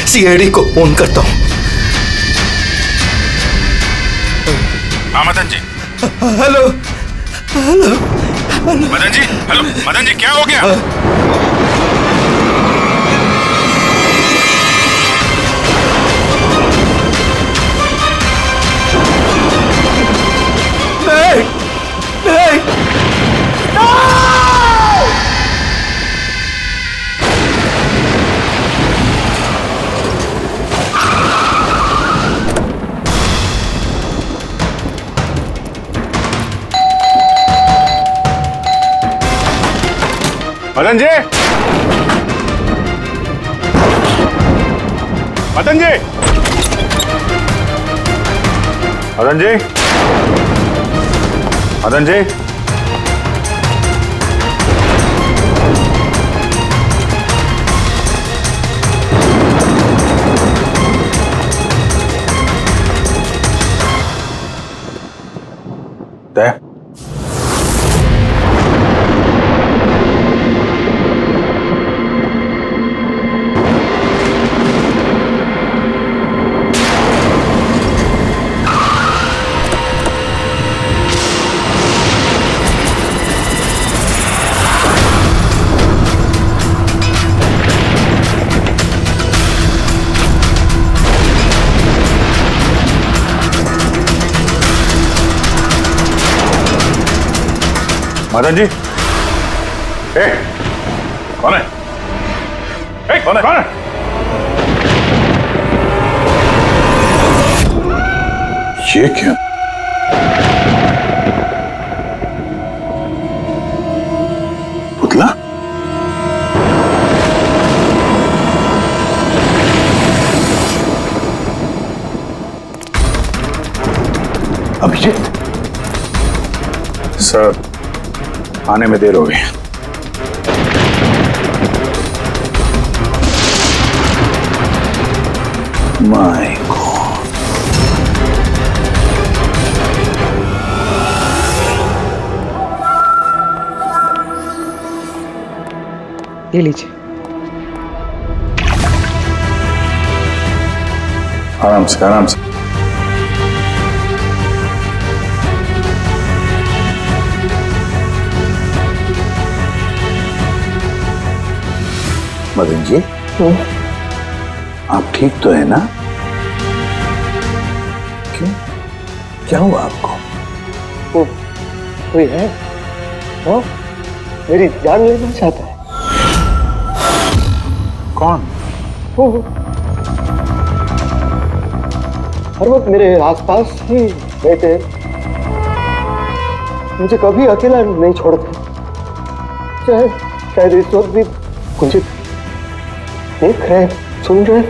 CID को phone करता हूं। हाँ Madan ji. Hello hello Madan ji, hello Madan ji, क्या हो गया? नहीं नहीं मदन जी, मदन जी, मदन जी, मदन जी, दे मदन जी, ए, कौन है? ए, कौन है? कौन है? ये क्या? पुतला? अभिजीत? सर, आने में देर हो गई। My God. ये लीजिए। आराम से, आराम से। मदन जी, आप ठीक तो है ना? क्यों? क्या हुआ आपको? कोई है? वो मेरी जान लेना चाहता है। कौन? वो हर वक्त मेरे आसपास ही रहते, मुझे कभी अकेला नहीं छोड़ते। शायद इस वक्त भी मुझे देख रहे, सुन रहे।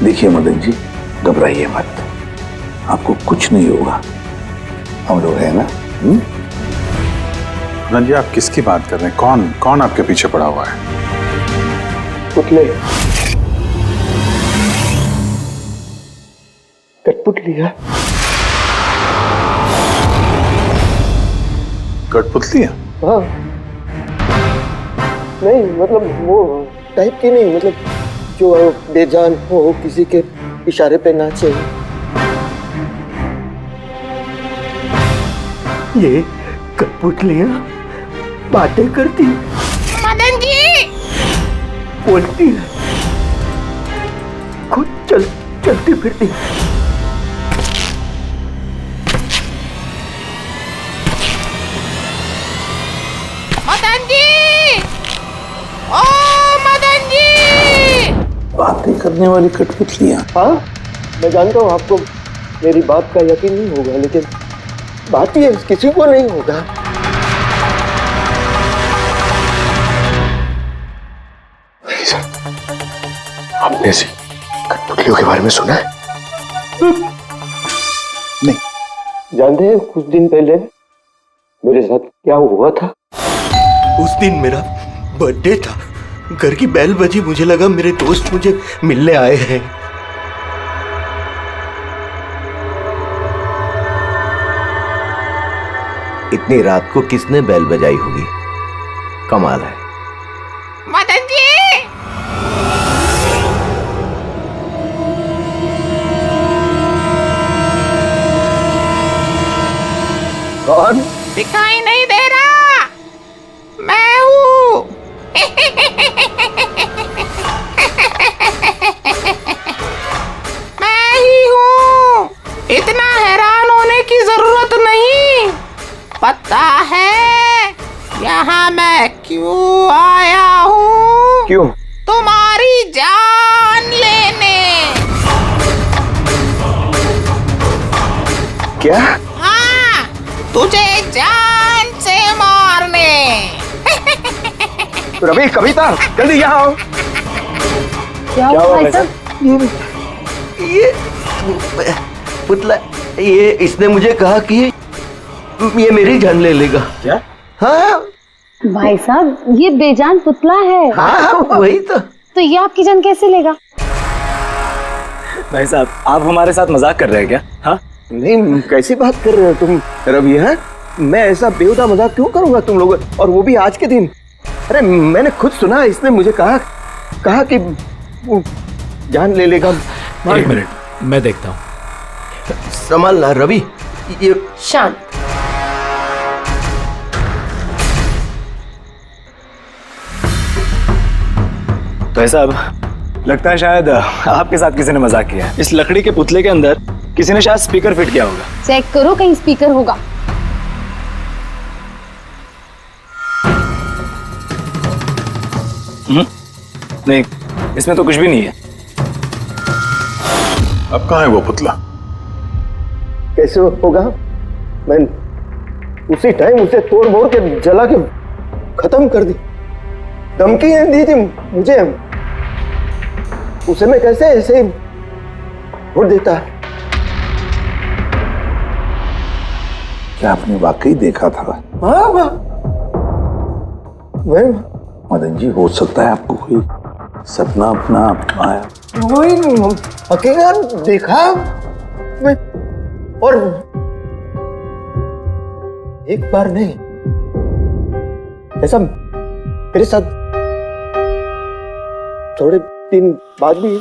देखिए मदन जी, घबराइए मत, आपको कुछ नहीं होगा, हम लोग हैं ना। मदन जी, आप किसकी बात कर रहे हैं? कौन कौन आपके पीछे पड़ा हुआ है? पुतले, कठपुतली है। कठपुतली है? हाँ, नहीं मतलब वो टाइप की नहीं, मतलब जो बेजान हो, किसी के इशारे पे नाचे। ये कठपुतलियां बातें करती, मदन जी बोलती है, खुद चलती फिरती। मदन जी, ओ मदन जी। बातें करने वाली कठपुतलियां। हाँ, मैं जानता हूँ आपको मेरी बात का यकीन नहीं होगा, लेकिन बात ही है, किसी को नहीं होगा। आपने ऐसी कठपुतलियों के बारे में सुना है? नहीं। जानते हैं कुछ दिन पहले मेरे साथ क्या हुआ था? उस दिन मेरा बर्थडे था। घर की बेल बजी, मुझे लगा मेरे दोस्त मुझे मिलने आए हैं। इतनी रात को किसने बेल बजाई होगी? कमाल है। मदन जी, कौन? दिखाई नहीं दे रहा, मैं हूँ। मैं ही हूँ। इतना हैरान होने की जरूरत नहीं। पता है यहाँ मैं क्यों आया हूँ? क्यों? तुम्हारी जान लेने। क्या? हाँ, तुझे जान से मारने। रवि, कविता, जल्दी यहाँ आओ। क्या हुआ भाई साहब? ये पुतला, ये इसने मुझे कहा कि ये मेरी जान ले लेगा। क्या? हाँ भाई साहब, ये बेजान पुतला है। हाँ, वही तो ये आपकी जान कैसे लेगा? भाई साहब, आप हमारे साथ मजाक कर रहे हैं क्या? हाँ, नहीं, कैसी बात कर रहे हो तुम रवि? है, मैं ऐसा बेहुदा मजाक क्यों करूंगा तुम लोग, और वो भी आज के दिन? अरे मैंने खुद सुना, इसने मुझे कहा कि वो जान ले लेगा। एक मिनट, मैं देखता हूँ। संभालना रवि। ये शांत। भाई साहब, लगता है शायद आपके साथ किसी ने मजाक किया है। इस लकड़ी के पुतले के अंदर किसी ने शायद स्पीकर फिट किया होगा। चेक करो, कहीं स्पीकर होगा। नहीं, इसमें तो कुछ भी नहीं है। अब कहाँ है वो पुतला? कैसे होगा? मैं उसी टाइम उसे तोड़ मोड़ के जला के खत्म कर दी। धमकी दी थी मुझे, उसे मैं कैसे ऐसे छोड़ देता? क्या आपने वाकई देखा था? हाँ, मैं मदन जी, हो सकता है आपको कोई सपना अपना आया। वही अकेला देखा मैं, और एक बार नहीं, ऐसा मेरे साथ थोड़े दिन बाद भी।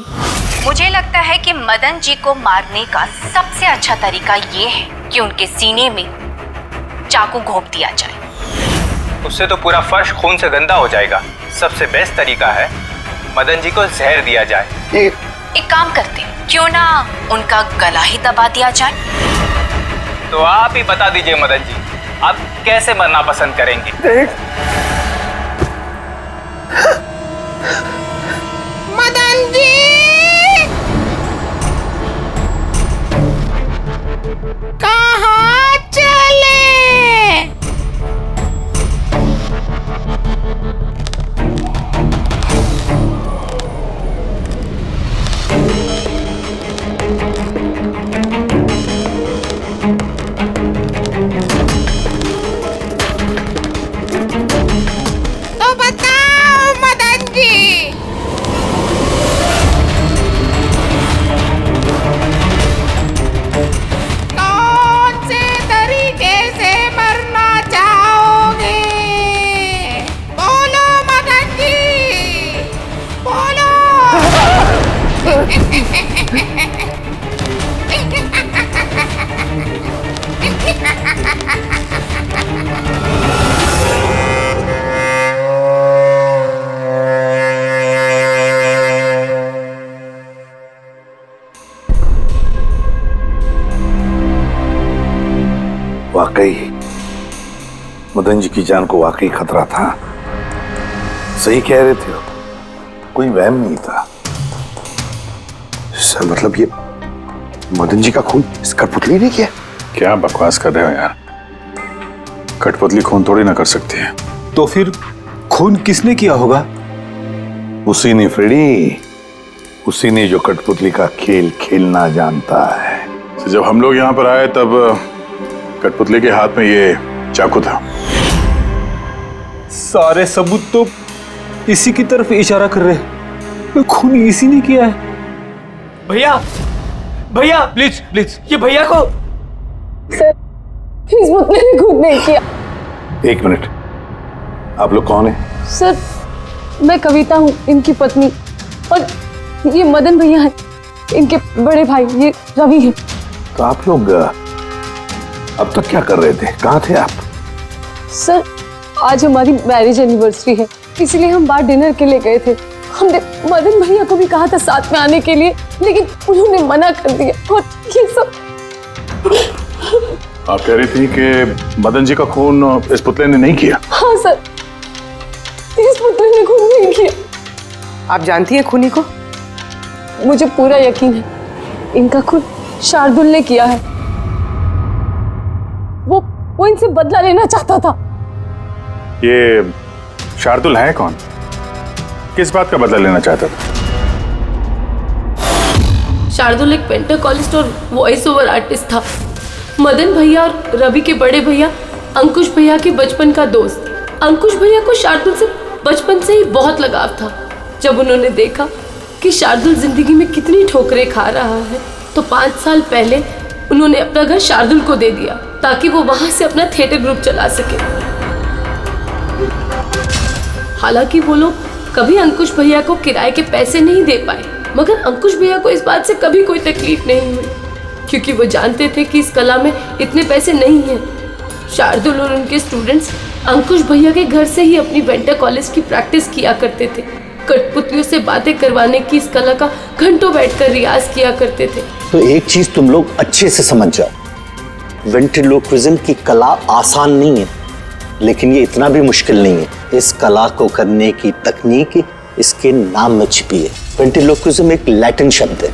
मुझे लगता है कि मदन जी को मारने का सबसे अच्छा तरीका ये है कि उनके सीने में चाकू घोंप दिया जाए। उससे तो पूरा फर्श खून से गंदा हो जाएगा। सबसे बेस्ट तरीका है मदन जी को जहर दिया जाए। एक काम करते हैं, क्यों ना उनका गला ही दबा दिया जाए? तो आप ही बता दीजिए मदन जी, आप कैसे मरना पसंद करेंगे? मदन जी, कहाँ चले? तो बताओ मदन जी, कौन से मदन जी की जान को वाकई खतरा था। सही कह रहे थे, कोई वहम नहीं था। सर मतलब ये मदन जी का खून इस कठपुतली ने किया? क्या बकवास कर रहे हो यार, कठपुतली खून थोड़ी ना कर सकती है। तो फिर खून किसने किया होगा? उसी ने फ्रेडी, उसी ने जो कठपुतली का खेल खेलना जानता है। तो जब हम लोग यहाँ पर आए तब कठपुतली के हाथ में ये चाकू था। सारे सबूत तो इसी की तरफ इशारा कर रहे हैं। खून इसी ने किया है। भैया भैया प्लीज प्लीज, ये भैया को। सर इस पुतले ने खुद नहीं किया। एक मिनट, आप लोग कौन हैं? सर मैं कविता हूँ, इनकी पत्नी, और ये मदन भैया हैं, इनके बड़े भाई, ये रवि हैं। तो आप लोग अब तक क्या कर रहे थे? कहाँ थे आप? सर आज हमारी मैरिज एनिवर्सरी है, इसलिए हम बाहर डिनर के लिए गए थे। हमने मदन भैया को भी कहा था साथ में आने के लिए, लेकिन उन्होंने मना कर दिया। और ये सब आप कह रही थी कि मदन जी का खून इस पुतले ने नहीं किया? हाँ सर, इस पुतले ने खून नहीं किया। आप जानती हैं खूनी को? मुझे पूरा यकीन है इनका खून शार्दुल ने किया है। वो इनसे बदला लेना चाहता था। ये शार्दुल है कौन? किस बात का बदला लेना चाहता था? शार्दुल एक पेंटाकोलिस्ट और वॉइस ओवर आर्टिस्ट था। मदन भैया और रवि के बड़े भैया अंकुश भैया के बचपन का दोस्त। अंकुश भैया को शार्दुल से बचपन से ही बहुत लगाव था। जब उन्होंने देखा कि शार्दुल जिंदगी में कितनी ठोकरें खा रहा है, तो 5 साल पहले उन्होंने अपना घर शार्दुल को दे दिया ताकि वो वहां से अपना थिएटर ग्रुप चला सके। हालांकि वो लोग कभी अंकुश भैया को किराए के पैसे नहीं दे पाए, मगर अंकुश भैया को इस बात से कभी कोई तकलीफ नहीं हुई, क्योंकि वो जानते थे कि इस कला में इतने पैसे नहीं हैं। शार्दुल और उनके स्टूडेंट्स अंकुश भैया के घर से ही अपनी पेंटाकोलिस्ट की प्रैक्टिस किया करते थे। कठपुतलियों से बातें करवाने की इस कला का घंटों बैठकर रियाज किया करते थे। तो एक चीज तुम लोग अच्छे से समझ जाओ, वेंट्रिलोक्विज्म की कला आसान नहीं है, लेकिन ये इतना भी मुश्किल नहीं है। इस कला को करने की तकनीक इसके नाम में छिपी है। वेंट्रिलोक्विज्म एक लैटिन शब्द है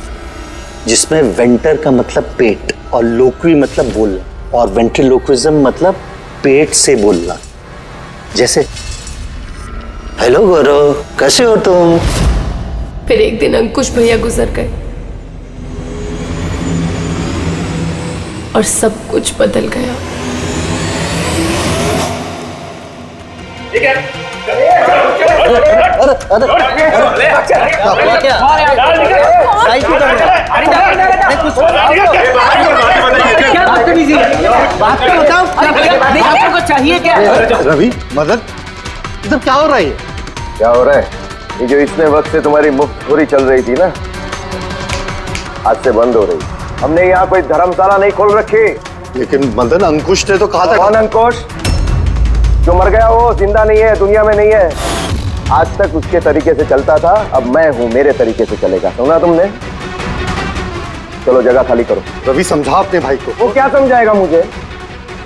जिसमें वेंटर का मतलब पेट और लोक्वी मतलब बोलना, और वेंट्रिलोक्विज्म मतलब पेट से बोलना। जैसे हेलो गौरव, कैसे हो तुम? फिर एक दिन अंकुश भैया गुजर गए और सब कुछ बदल गया। चाहिए क्या? रवि, मदन, ये सब क्या हो रहा है? क्या हो रहा है? ये जो इतने वक्त से तुम्हारी मुफ्त खोरी चल रही थी ना, आज से बंद हो रही। हमने यहाँ कोई धर्मशाला नहीं खोल रखी। लेकिन मदन, अंकुश ने तो कहा था। कौन अंकुश? जो मर गया वो जिंदा नहीं है, दुनिया में नहीं है। आज तक उसके तरीके से चलता था, अब मैं हूँ, मेरे तरीके से चलेगा। सुना तुमने? चलो जगह खाली करो। रवि समझा अपने भाई को। वो क्या समझाएगा मुझे?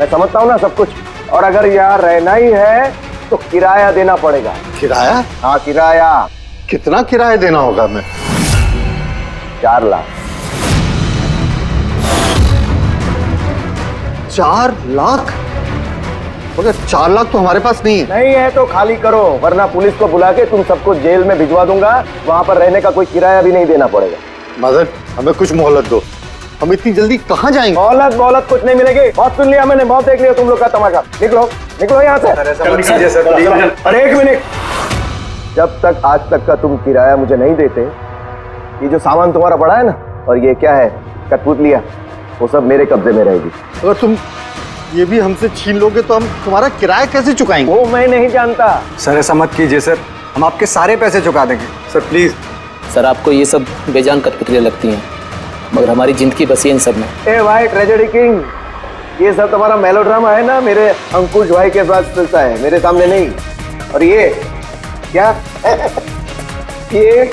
मैं समझता हूँ ना सब कुछ। और अगर यहाँ रहना ही है तो किराया देना पड़ेगा। किराया? हाँ किराया। कितना किराया देना होगा? मैं 4 लाख। 4 लाख? मगर 4 लाख तो हमारे पास नहीं है। नहीं है तो खाली करो, वरना पुलिस को बुला के तुम सबको जेल में भिजवा दूंगा। वहां पर रहने का कोई किराया भी नहीं देना पड़ेगा। मदन, हमें कुछ मोहलत दो। हम इतनी जल्दी कहाँ जाएंगे? मोहलत कुछ नहीं मिलेगी। बहुत सुन लिया मैंने, बहुत देख लिया तुम लोग का तमाशा। निकलो निकलो यहाँ से। अरे एक मिनट, जब तक आज तक का तुम किराया मुझे नहीं देते, ये जो सामान तुम्हारा पड़ा है ना, और ये क्या है, कठपुतलियां, वो सब मेरे कब्जे में रहेगी। अगर तुम ये भी हमसे छीन लोगे तो हम तुम्हारा किराया कैसे चुकाएंगे? वो मैं नहीं जानता। सर ऐसा मत कीजिए सर, हम आपके सारे पैसे चुका देंगे सर, प्लीज। सर आपको ये सब बेजान कठपुतलियां लगती हैं, मगर हमारी जिंदगी बसी है इन सब में। ए भाई ट्रेजेडी किंग, ये सब तुम्हारा मेलोड्रामा है ना, मेरे अंकुश भाई के साथ चलता है, मेरे सामने नहीं। और ये क्या ये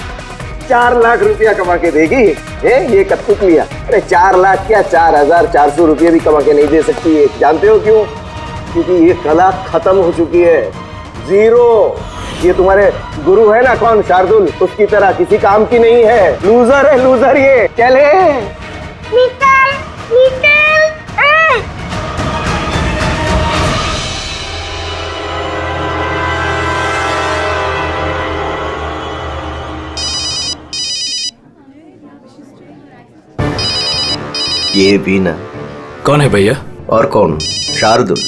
4 लाख रुपया कमा के देगी ये कठपुतलियां? अरे 4 लाख क्या, 4400 रुपये भी कमा के नहीं दे सकती है। जानते हो क्यों? क्योंकि ये कला खत्म हो चुकी है, जीरो। ये तुम्हारे गुरु है ना कौन, शार्दुल, उसकी तरह किसी काम की नहीं है, लूजर है लूजर ये। चले निकल निकल। ये भी ना। कौन है भैया? और कौन, शार्दुल।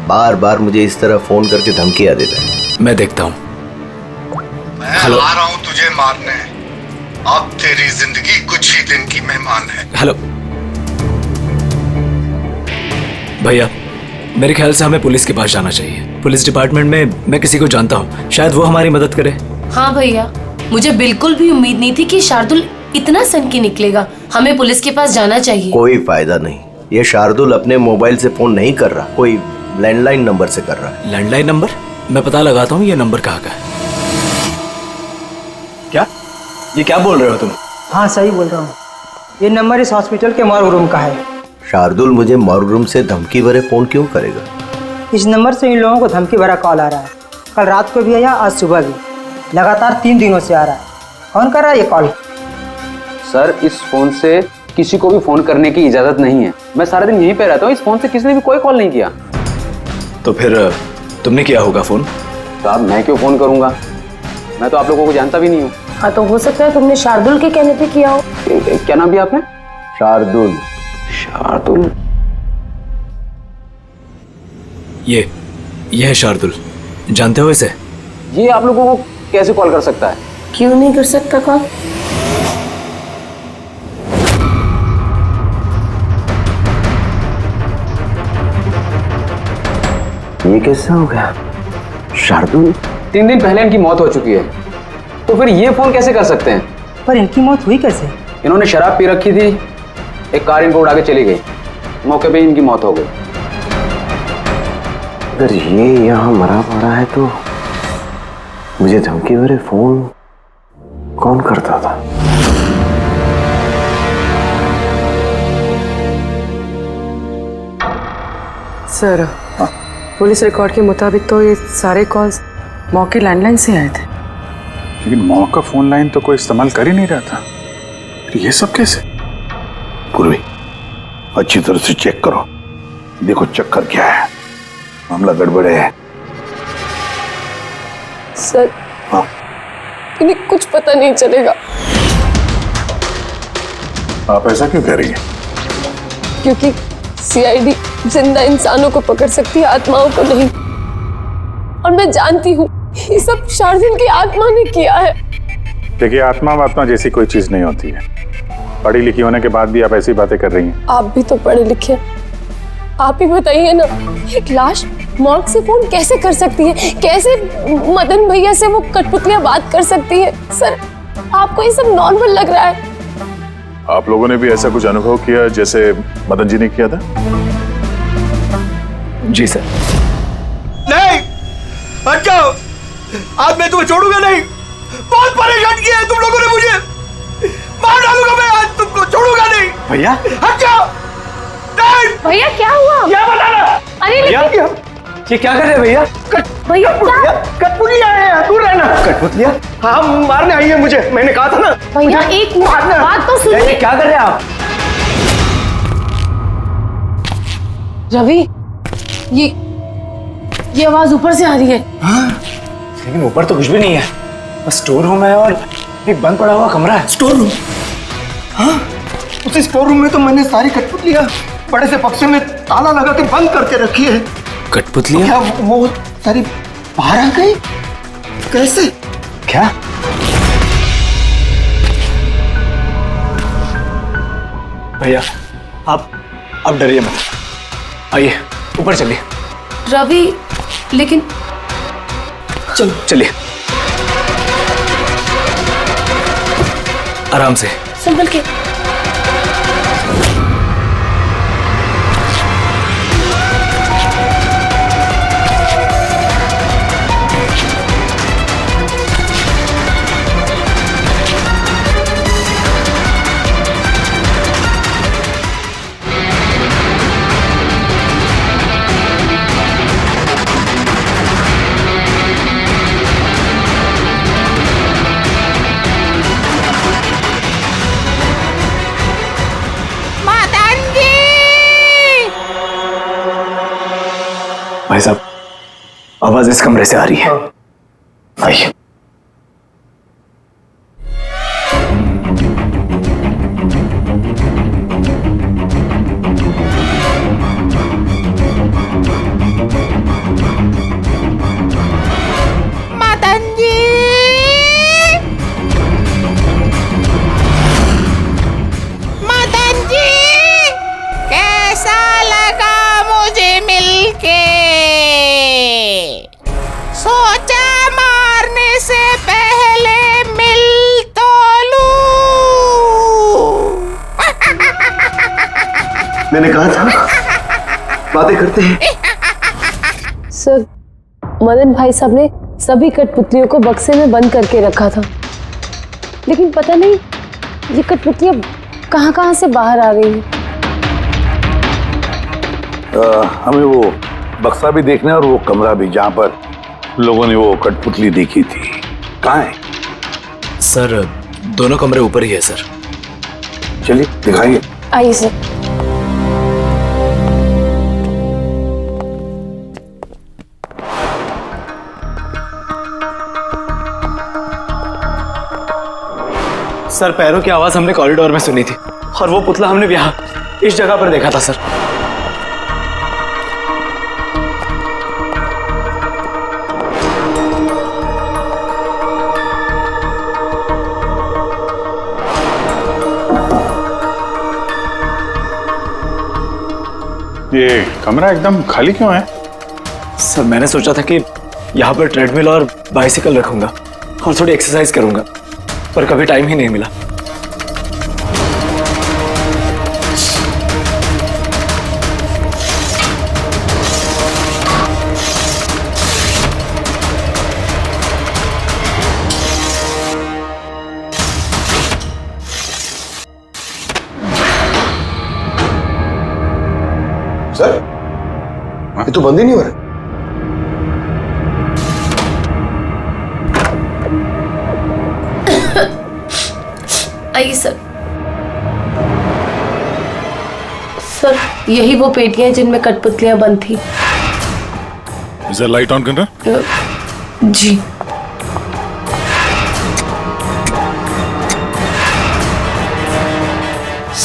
बार बार मुझे इस तरह फोन करके धमकियां देता है। मैं देखता हूँ। मैं आ रहा हूँ तुझे मारने। अब तेरी जिंदगी कुछ ही दिन की मेहमान है। हेलो भैया, मेरे ख्याल से हमें पुलिस के पास जाना चाहिए। पुलिस डिपार्टमेंट में मैं किसी को जानता हूँ, शायद वो हमारी मदद करे। हाँ भैया, मुझे बिल्कुल भी उम्मीद नहीं थी कि शार्दुल इतना सनकी निकलेगा। हमें पुलिस के पास जाना चाहिए। कोई फायदा नहीं, ये शार्दुल अपने मोबाइल से फोन नहीं कर रहा, कोई लैंडलाइन नंबर से कर रहा है। Landline number? मैं पता लगाता हूँ ये नंबर कहाँ का है। क्या? ये क्या बोल रहे हो तुम? हाँ सही बोल रहा हूँ, ये नंबर इस हॉस्पिटल के मॉर्ग रूम का है। शार्दुल मुझे मॉर्ग रूम से धमकी भरे फोन क्यों करेगा? इस नंबर से इन लोगों को धमकी भरा कॉल आ रहा है। कल रात को भी आया, आज सुबह भी, लगातार 3 दिनों से आ रहा है। कौन कर रहा है ये कॉल? सर, इस फोन से किसी को भी फोन करने की इजाजत नहीं है। मैं सारा दिन यहीं पे रहता हूँ, इस फोन से किसी ने भी कोई कॉल नहीं किया। तो फिर तुमने किया होगा फोन? साहब मैं क्यों फोन करूंगा, मैं तो आप लोगों को जानता भी नहीं हूँ। हाँ तो हो सकता है तुमने शार्दुल के कहने पे किया हो। क्या नाम दिया आपने? शार्दुल। शार्दुल? ये है शार्दुल, जानते हो इसे? ये आप लोगों को कैसे कॉल कर सकता है? क्यों नहीं कर सकता कॉल? ये कैसा हो गया? शार्दुल 3 दिन पहले इनकी मौत हो चुकी है, तो फिर ये फोन कैसे कर सकते हैं? पर इनकी मौत हुई कैसे? इन्होंने शराब पी रखी थी, एक कार इनको उड़ा के चली गई, मौके पे इनकी मौत हो गई। अगर ये यहाँ मरा पड़ा है तो मुझे धमकी भरे फोन कौन करता था? सर, पुलिस रिकॉर्ड के मुताबिक तो ये सारे कॉल्स मौके लैंडलाइन से आए थे। लेकिन मौ का फोन लाइन तो कोई इस्तेमाल कर ही नहीं रहा था, फिर ये सब कैसे? पूर्वी, अच्छी तरह से चेक करो, देखो चक्कर क्या है, मामला गड़बड़ है। सर, इन्हें कुछ पता नहीं चलेगा। आप ऐसा क्यों कह रही हैं? क्योंकि सीआईडी जिंदा इंसानों को पकड़ सकती है, आत्माओं को नहीं। और मैं जानती हूँ ये सब शार्दुल की आत्मा ने किया है। देखिए, आत्मा जैसी कोई चीज नहीं होती है। पढ़ी लिखी होने के बाद भी आप ऐसी बातें कर रही हैं। आप भी तो पढ़े लिखे, आप ही बताइए ना, एक लाश मॉर्ग से फोन कैसे कर सकती है? कैसे मदन भैया से वो कठपुतलियां बात कर सकती है? सर, आपको ये सब नॉर्मल लग रहा है? आप लोगों ने भी ऐसा कुछ अनुभव किया जैसे मदन जी ने किया था? जी सर। नहीं, हट जाओ, आज मैं तुम्हें छोड़ूंगा नहीं। बहुत परेशान किया है तुम लोगों ने मुझे, मार डालूंगा मैं, आज तुमको छोड़ूगा नहीं। भैया हट जाओ। नहीं भैया, क्या हुआ? क्या बताना? अरे भैया, ये क्या कर रहे हैं भैया? भैया कठपुतलियां हैं, दूर रहना। कठपुतलियां? हाँ, मारने आई है मुझे, मैंने कहा था ना। भैया एक बात तो सुनिए। क्या कर रहे हैं आप? रवि, ये आवाज ऊपर से आ रही है। हाँ, लेकिन ऊपर तो कुछ भी नहीं है, बस स्टोर रूम है और एक बंद पड़ा हुआ कमरा है। Store room? हाँ, उसी स्टोर रूम में तो मैंने सारी कठपुतलियां बड़े से बक्से में ताला लगा के बंद करके रखी है। कठपुतलियां? क्या वो सारी बाहर आ गई? कैसे? क्या? भैया, आप डरिए मत, आइए ऊपर चलिए। रवि, लेकिन चलिए आराम से, संभल के। भाई साहब, आवाज इस कमरे से आ रही है। आइए। मदन जी, मदन जी, कैसा लगा मुझे मिलके? सोचा मारने से पहले मिल तो लूं। मैंने कहा था बातें करते हैं। सर, मदन भाई साहब ने सभी कठपुतलियों को बक्से में बंद करके रखा था, लेकिन पता नहीं ये कठपुतलियां कहां से बाहर आ रही हैं। हमें वो बक्सा भी देखना है और वो कमरा भी जहां पर लोगों ने वो कठपुतली देखी थी। कहाँ है? सर, दोनों कमरे ऊपर ही है सर। चलिए दिखाइए। आइए सर। सर, पैरों की आवाज हमने कॉरिडोर में सुनी थी और वो पुतला हमने यहाँ इस जगह पर देखा था सर। ये कमरा एकदम खाली क्यों है? सर, मैंने सोचा था कि यहाँ पर ट्रेडमिल और बाइसिकल रखूंगा और थोड़ी एक्सरसाइज करूंगा, पर कभी टाइम ही नहीं मिला। सर, ये तो बंद ही नहीं हो रहा। आइए सर। सर, यही वो पेटियां जिनमें कठपुतलियां बंद थी। इसे लाइट ऑन करना। जी।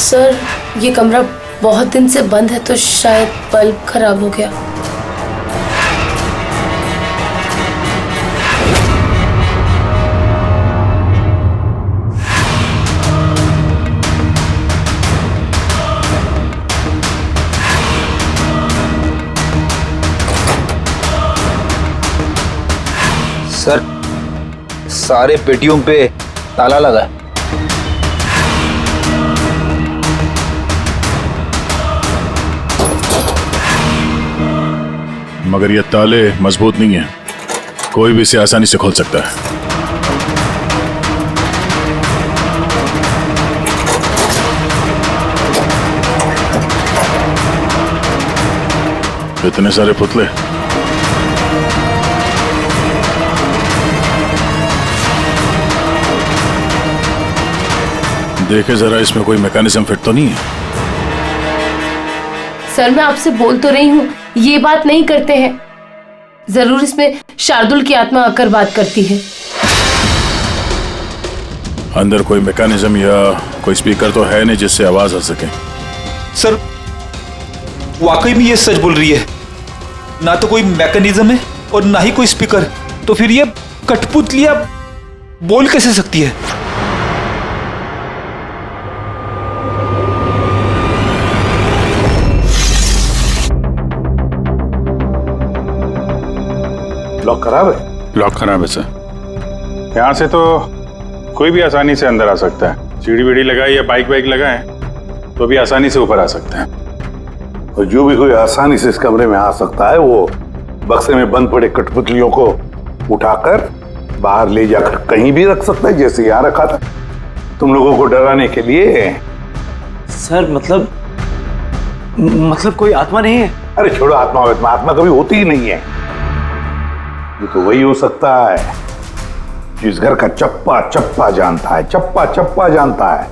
सर, ये कमरा बहुत दिन से बंद है तो शायद बल्ब खराब हो गया। सर, सारे पेटियों पे ताला लगा है। मगर ये ताले मजबूत नहीं है, कोई भी इसे आसानी से खोल सकता है। इतने सारे पुतले, देखे जरा, इसमें कोई मैकेनिज्म फिट तो नहीं है। सर, मैं आपसे बोल तो रही हूँ ये बात नहीं करते हैं। जरूर इसमें शार्दुल की आत्मा आकर बात करती है। अंदर कोई मैकेनिज्म या कोई स्पीकर तो है नहीं जिससे आवाज आ सके। सर, वाकई में ये सच बोल रही है। ना तो कोई मैकेनिज्म है और ना ही कोई स्पीकर, तो फिर ये कठपुतलियां बोल कैसे सकती है? लॉक खराब है? लॉक खराब है सर। यहाँ से तो कोई भी आसानी से अंदर आ सकता है। सीढ़ी वीढ़ी लगाए या बाइक वाइक लगाए तो भी आसानी से ऊपर आ सकते हैं। और जो भी कोई आसानी से इस कमरे में आ सकता है वो बक्से में बंद पड़े कठपुतलियों को उठाकर बाहर ले जाकर कहीं भी रख सकता है, जैसे यहाँ रखा था तुम लोगों को डराने के लिए। सर, मतलब कोई आत्मा नहीं है? अरे छोड़ो आत्मा, आत्मा कभी होती ही नहीं है। ये तो वही हो सकता है जिस घर का चप्पा चप्पा जानता है, चप्पा चप्पा जानता है।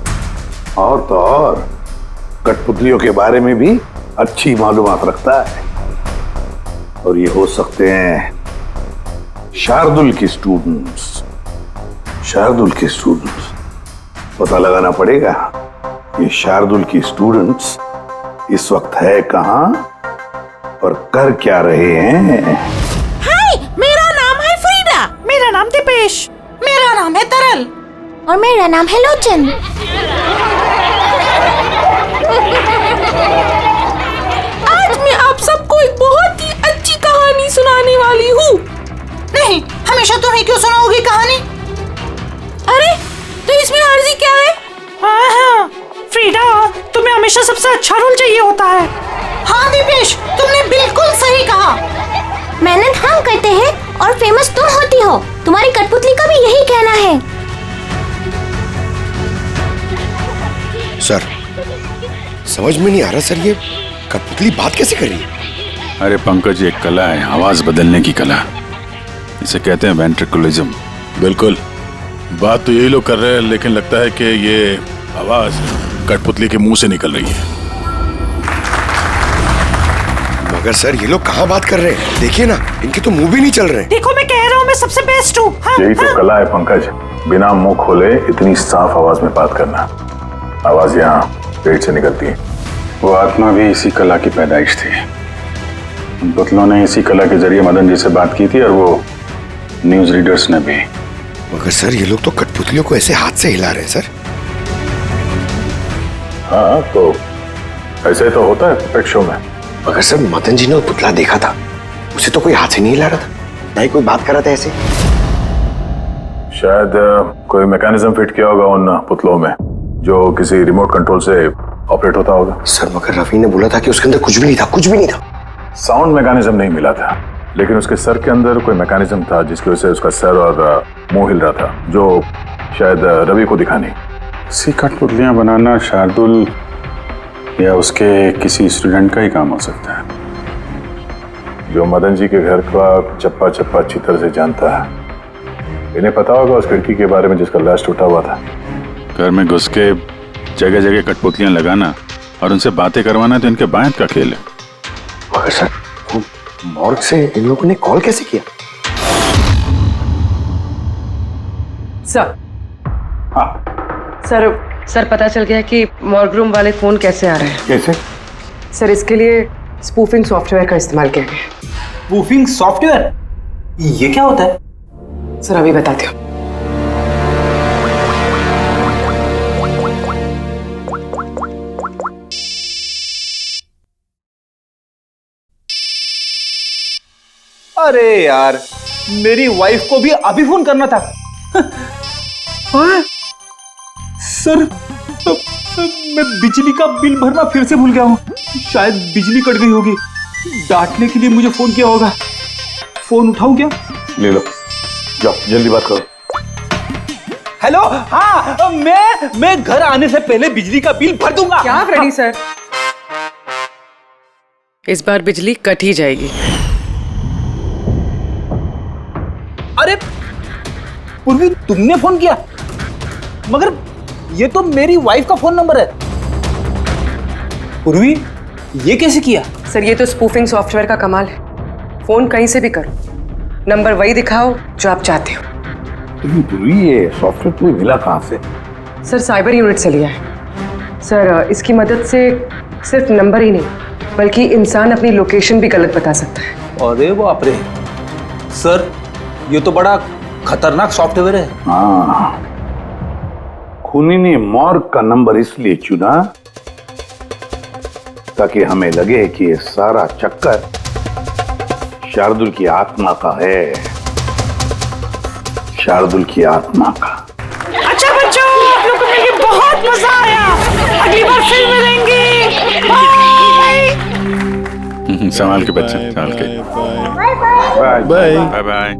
और तो और कठपुतलियों के बारे में भी अच्छी मालूमात रखता है। और ये हो सकते हैं शार्दुल के स्टूडेंट्स। शार्दुल के स्टूडेंट्स पता लगाना पड़ेगा ये शार्दुल के स्टूडेंट्स इस वक्त है कहां और कर क्या रहे हैं। हाय, मेरा नाम है फ्रीडा। मेरा नाम दीपेश। मेरा नाम है तरल। और मेरा नाम है लोचन। आज मैं आप सबको एक बहुत ही अच्छी कहानी सुनाने वाली हूँ। नहीं, हमेशा तुम ही क्यों सुनाओगी कहानी? अरे, तो इसमें अर्जी क्या है? हाँ, फ्रीडा, तुम्हें हमेशा सबसे अच्छा रोल चाहिए होता है। हाँ दीपेश, तुमने बिल्कुल सही कहा। मेहनत हम करते हैं और फेमस तुम होती हो। तुम्हारी कठपुतली का भी यही कहना है। सर, समझ में नहीं आ रहा सर, ये कठपुतली बात कैसे कर रही है? अरे पंकज, एक कला है आवाज बदलने की कला। इसे कहते हैं वेंट्रिकुलिज्म। बिल्कुल, बात तो यही लोग कर रहे हैं, लेकिन लगता है कि ये आवाज कठपुतली के मुंह से निकल रही है। मगर सर, ये लोग कहाँ बात कर रहे हैं? देखिए ना, इनके तो मुंह भी नहीं चल रहे। देखो, मैं कह रहा हूँ मैं सबसे बेस्ट हूँ। हाँ, यही तो कला है पंकज, बिना मुंह खोले इतनी साफ आवाज में बात करना। आवाज यहाँ पेट से निकलती है। वो आत्मा भी इसी कला की पैदाइश थी। उन पुतलों ने इसी कला के जरिए मदन जी से बात की थी और वो न्यूज रीडर्स ने भी। मगर सर, ये लोग तो कठपुतलियों को ऐसे हाथ से हिला रहे हैं सर। हाँ, तो ऐसे तो होता है पेट शो में। मगर सर, मदन जी ने वो पुतला देखा था, उसे तो कोई हाथ से नहीं हिला रहा था, ना ही कोई बात कर रहा था ऐसे। शायद कोई मैकेनिज्म फिट किया होगा उन पुतलों में जो किसी रिमोट कंट्रोल से ऑपरेट होता होगा। सर, मगर रवि ने बोला था कि उसके अंदर कुछ भी नहीं था, कुछ भी नहीं था। साउंड मैकेनिज्म नहीं मिला था, लेकिन उसके सर के अंदर कोई मैकेनिज्म था जिसकी वजह से उसका सर और मुंह हिल रहा था, जो शायद रवि को दिखा नहीं। सी कठपुतलियां बनाना शार्दुल या उसके किसी स्टूडेंट का ही काम हो सकता है, जो मदन जी के घर का चप्पा चप्पा अच्छी तरह से जानता है। इन्हें पता होगा उस खिड़की के बारे में जिसका लाश टूटा हुआ था। घर में घुस के जगह जगह कठपुतलियां लगाना और उनसे बातें करवाना तो इनके बायत का खेल है। मगर सर, मॉर्ग से इन लोगों ने कॉल कैसे किया? सर। हाँ सर, पता चल गया कि मॉर्ग रूम वाले फोन कैसे आ रहे हैं। कैसे? सर, इसके लिए स्पूफिंग सॉफ्टवेयर का इस्तेमाल किया गया। Spoofing software? ये क्या होता है? सर, अभी बताती हूँ। अरे यार, मेरी वाइफ को भी अभी फोन करना था। सर, मैं बिजली का बिल भरना फिर से भूल गया हूँ। शायद बिजली कट गई होगी। डांटने के लिए मुझे फोन किया होगा। फोन उठाऊं क्या? ले लो, जाओ जल्दी बात करो। हेलो, हाँ, मैं घर आने से पहले बिजली का बिल भर दूंगा। क्या फ्रेडी सर, इस बार बिजली कट ही जाएगी। अरे पूर्वी, तुमने फोन किया? मगर ये तो मेरी वाइफ का फोन नंबर है। पूर्वी, ये कैसे किया? सर, ये तो स्पूफिंग सॉफ्टवेयर का कमाल है। फोन कहीं से भी करो, नंबर वही दिखाओ जो आप चाहते हो। पूर्वी, ये सॉफ्टवेयर तुम्हें मिला कहाँ से? सर, साइबर यूनिट से लिया है। सर, इसकी मदद से सिर्फ नंबर ही नहीं बल्कि इंसान अपनी लोकेशन भी गलत बता सकता है। अरे बाप रे सर, ये तो बड़ा खतरनाक सॉफ्टवेयर है। हाँ, खूनी ने मॉर्ग का नंबर इसलिए चुना ताकि हमें लगे कि ये सारा चक्कर शार्दुल की आत्मा का है। शार्दुल की आत्मा का। अच्छा बच्चों, आप लोगों को मिलके बहुत मजा आया। अगली बार फिर मिलेंगे। बाय। संभाल के बच्चे, संभाल के। Bye bye bye bye.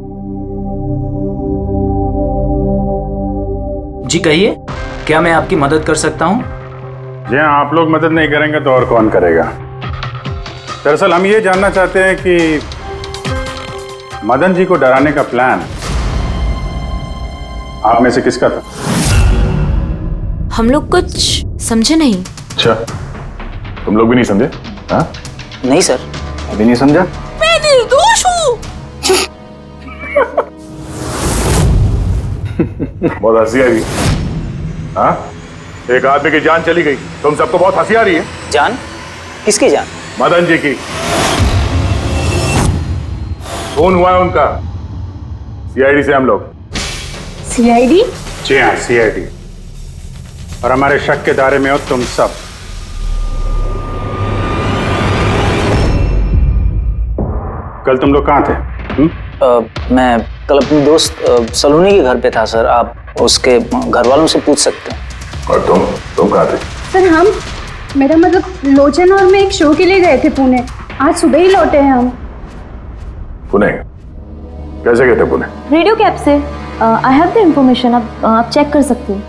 जी कहिए, क्या मैं आपकी मदद कर सकता हूँ? जी हाँ, आप लोग मदद नहीं करेंगे तो और कौन करेगा? दरअसल हम ये जानना चाहते हैं कि मदन जी को डराने का प्लान आप में से किसका था? हम लोग कुछ समझे नहीं। अच्छा, तुम लोग भी नहीं समझे? हाँ? नहीं सर। अभी नहीं समझा? मैं निर्दोष बहुत हंसी आ रही है। हाँ, एक आदमी की जान चली गई, तुम सबको बहुत हंसी आ रही है। जान? किसकी जान? मदन जी की। खून हुआ है उनका, सीआईडी से हम लोग। सीआईडी? जी हाँ, सीआईडी। और हमारे शक के दायरे में हो तुम सब। कल तुम लोग कहाँ थे? मैं कल अपने दोस्त सलोनी के घर पे था सर। आप उसके घर वालों से पूछ सकते हैं। और तुम कहाँ थे? सर हम, मेरा मतलब लोचन और मैं एक शो के लिए गए थे पुणे। आज सुबह ही लौटे हैं हम। पुणे? कैसे गए थे पुणे? रेडियो कैब से। आई हैव द इंफॉर्मेशन, आप चेक कर सकते हैं।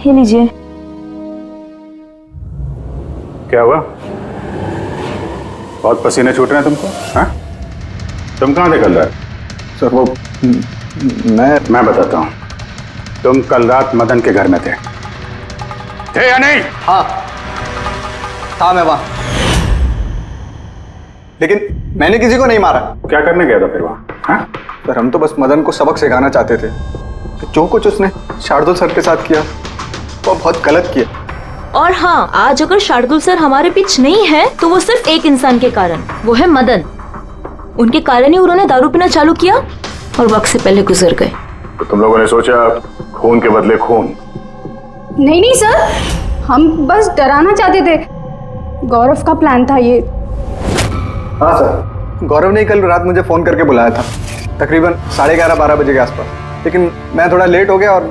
ये लीजिए। क्या हुआ? बहुत पसीने छूट रहे हैं तुमको? हाँ? तुम कहाँ थे कल रात? सर वो मैं बताता हूँ। तुम कल रात मदन के घर में थे या नहीं? हाँ था, मैं वहां, लेकिन मैंने किसी को नहीं मारा। क्या करने गया था फिर वहां? हाँ? सर हम तो बस मदन को सबक सिखाना चाहते थे। जो कुछ उसने शार्दुल सर के साथ किया वो बहुत गलत किया। और हाँ, आज अगर शार्दुल सर हमारे बीच नहीं है तो वो सिर्फ एक इंसान के कारण, वो है मदन। उनके कारण ही उन्होंने दारू पीना चालू किया और वक्त से पहले गुजर गए। तो तुम लोगों ने सोचा खून के बदले खून? नहीं नहीं सर, हम बस डराना चाहते थे। गौरव का प्लान था ये। हाँ सर, गौरव ने कल रात मुझे फोन करके बुलाया था, तकरीबन 11:30-12 बजे के आसपास। लेकिन मैं थोड़ा लेट हो गया और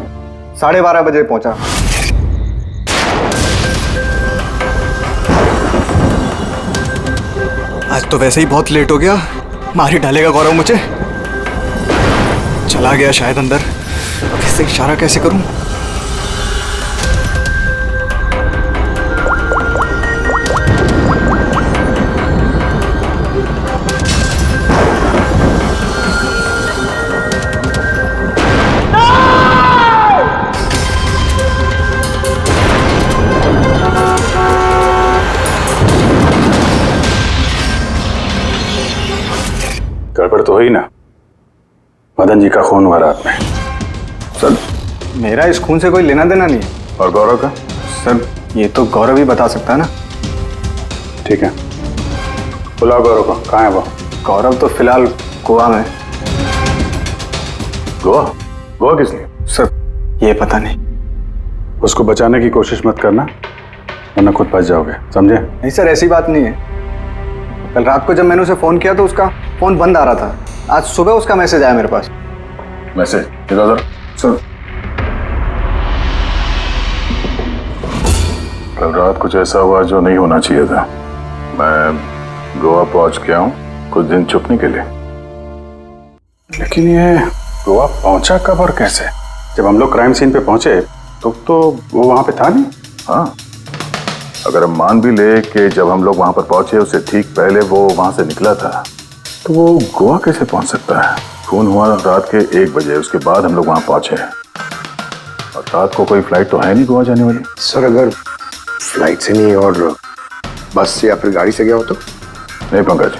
12:30 बजे पहुंचा। आज तो वैसे ही बहुत लेट हो गया, मार ही डालेगा गौरव मुझे। चला गया शायद अंदर, किससे इशारा कैसे करूं? गड़बड़ तो हुई ना? मदन जी का खून हुआ रात में। सर मेरा इस खून से कोई लेना देना नहीं है। और गौरव का? सर ये तो गौरव ही बता सकता है ना। ठीक है, बुलाओ गौरव को। कहाँ है वो? गौरव तो फिलहाल गोवा में। गोवा? गोवा किस लिए? सर ये पता नहीं। उसको बचाने की कोशिश मत करना, वरना खुद बच जाओगे, समझे? नहीं सर, ऐसी बात नहीं है। कल रात को जब मैंने उसे फोन किया तो उसका फोन बंद आ रहा था। आज सुबह उसका मैसेज आया मेरे पास। मैसेज? इधर सर कल रात कुछ ऐसा हुआ जो नहीं होना चाहिए था। मैं गोवा पहुंच गया हूँ कुछ दिन छुपने के लिए। लेकिन ये गोवा पहुंचा कब और कैसे? जब हम लोग क्राइम सीन पे पहुंचे तो वो वहां पे था नहीं। हाँ, अगर हम मान भी ले कि जब हम लोग वहां पर पहुंचे उससे ठीक पहले वो वहां से निकला था, तो वो गोवा कैसे पहुंच सकता है? खून हुआ रात के 1 बजे, उसके बाद हम लोग वहां पहुंचे और रात को कोई फ्लाइट तो है नहीं गोवा जाने वाली। सर अगर फ्लाइट से नहीं और बस से या फिर गाड़ी से गया हो तो? नहीं पंकज,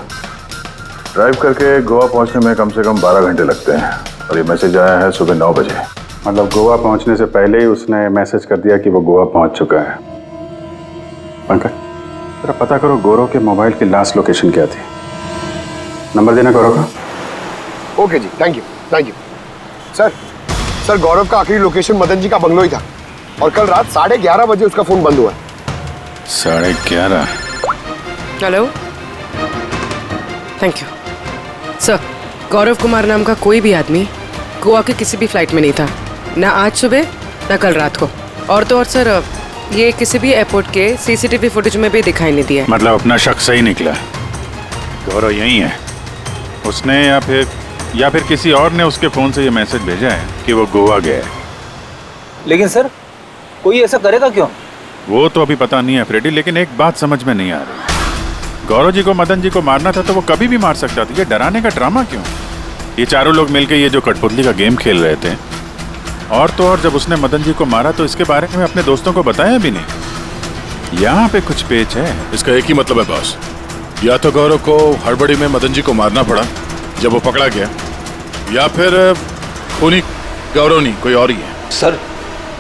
ड्राइव करके गोवा पहुंचने में कम से कम 12 घंटे लगते हैं और ये मैसेज आया है सुबह 9 बजे। मतलब गोवा पहुंचने से पहले ही उसने मैसेज कर दिया कि वो गोवा पहुंच चुका है। पंकज जरा पता करो गौरव के मोबाइल की लास्ट लोकेशन क्या थी। नंबर देना गौरव का। ओके जी, thank you thank you. Sir Gaurav का आखिरी लोकेशन मदन जी का बंगलो ही था और कल रात 11:30 बजे उसका फोन बंद हुआ। 11:30? Hello, thank you sir. Gaurav Kumar नाम का कोई भी आदमी गोवा के किसी भी फ्लाइट में नहीं था, ना आज सुबह ना कल रात को। और तो और सर ये किसी भी एयरपोर्ट के सीसीटीवी फुटेज में भी दिखाई नहीं दिया। मतलब अपना शक सही निकला, गौरव यही है उसने या फिर किसी और ने उसके फोन से ये मैसेज भेजा है कि वो गोवा गया है। लेकिन सर कोई ऐसा करेगा क्यों? वो तो अभी पता नहीं है फ्रेडी, लेकिन एक बात समझ में नहीं आ रही। गौरव जी को मदन जी को मारना था तो वो कभी भी मार सकता था। ये डराने का ड्रामा क्यों? ये चारों लोग मिलकर ये जो कठपुतली का गेम खेल रहे थे, और तो और जब उसने मदन जी को मारा तो इसके बारे में अपने दोस्तों को बताया भी नहीं। यहाँ पे कुछ पेच है। इसका एक ही मतलब है बॉस, या तो गौरव को हड़बड़ी में मदन जी को मारना पड़ा जब वो पकड़ा गया, या फिर खूनी गौरव नहीं, कोई और ही है। सर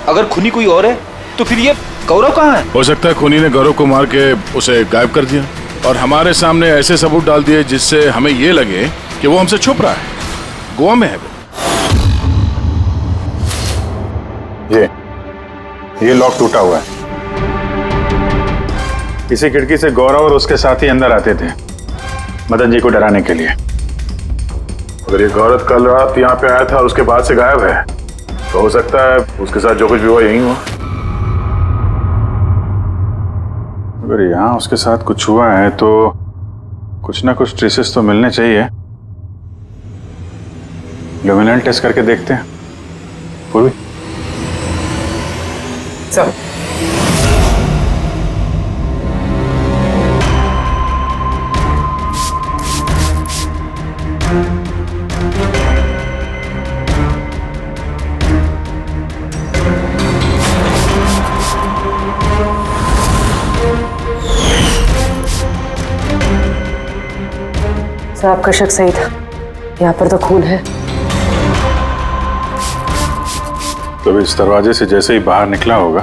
अगर खूनी कोई और है तो फिर ये गौरव कहाँ है? हो सकता है खूनी ने गौरव को मार के उसे गायब कर दिया और हमारे सामने ऐसे सबूत डाल दिए जिससे हमें ये लगे कि वो हमसे छुप रहा है, गोवा में है वो। ये लॉक टूटा हुआ है। इसी खिड़की से गौरव और उसके साथी अंदर आते थे मदन जी को डराने के लिए। अगर ये गौरव कल रात यहाँ पे आया था और उसके बाद से गायब है तो हो सकता है उसके साथ जो कुछ भी हुआ यही हुआ। अगर यहाँ उसके साथ कुछ हुआ है तो कुछ ना कुछ ट्रेसेस तो मिलने चाहिए। लुमिनल टेस्ट करके देखते हैं। पूर्वी सर आपका शक सही था, यहाँ पर तो खून है। तो इस दरवाजे से जैसे ही बाहर निकला होगा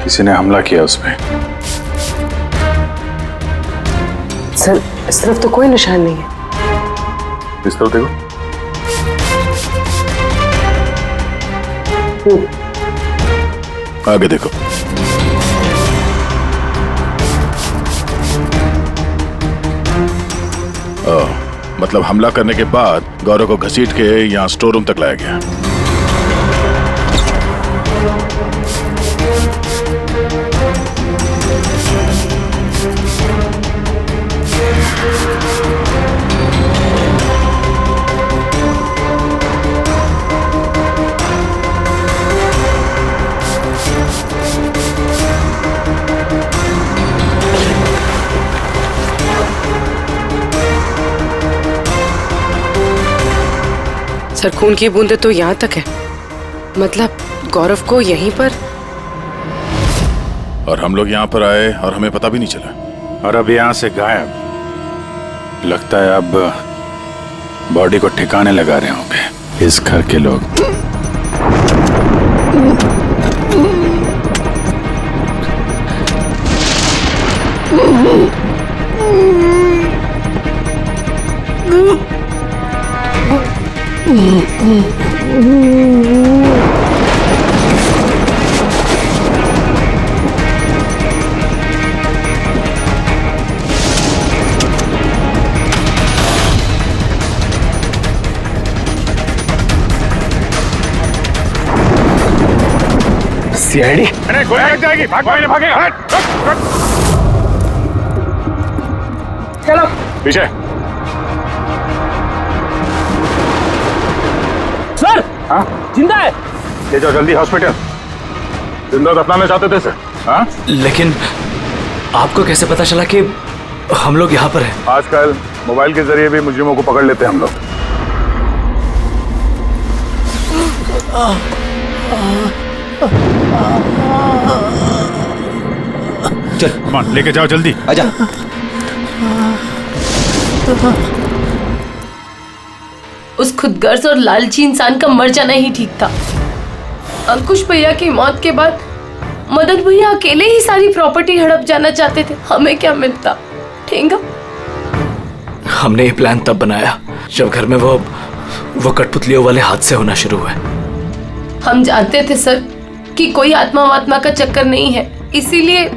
किसी ने हमला किया उस पे। सर इस तरफ तो कोई निशान नहीं है। इस तरफ देखो। आगे देखो। मतलब हमला करने के बाद गौरव को घसीट के यहाँ स्टोर रूम तक लाया गया। सर खून की बूंदें तो यहाँ तक है, मतलब गौरव को यहीं पर। और हम लोग यहाँ पर आए और हमें पता भी नहीं चला। और अब यहाँ से गायब। लगता है अब बॉडी को ठिकाने लगा रहे होंगे इस घर के लोग। सीआईडी अरे गोली लग जाएगी, भागेगा भागेगा। हट चलो पीछे। सर हाँ जिंदा है। ले जाओ जल्दी हॉस्पिटल। जिंदा दफनाना चाहते थे सर। हाँ लेकिन आपको कैसे पता चला कि हम लोग यहाँ पर हैं? आजकल मोबाइल के जरिए भी मुजरिमों को पकड़ लेते हैं हम लोग। चल मान लेके जाओ जल्दी। आजा। उस खुदगर्ज और लालची इंसान का मर जाना ही ठीक था। अंकुश भैया की मौत के बाद मदन भैया अकेले ही सारी प्रॉपर्टी हड़प जाना चाहते थे। हमें क्या मिलता? ठेंगा। हमने ये प्लान तब बनाया जब घर में वो कठपुतलियों वाले हादसे होना शुरू हुए। हम जानते थे सर कि कोई आत्मा वात्मा का चक्कर नहीं है, इसीलिए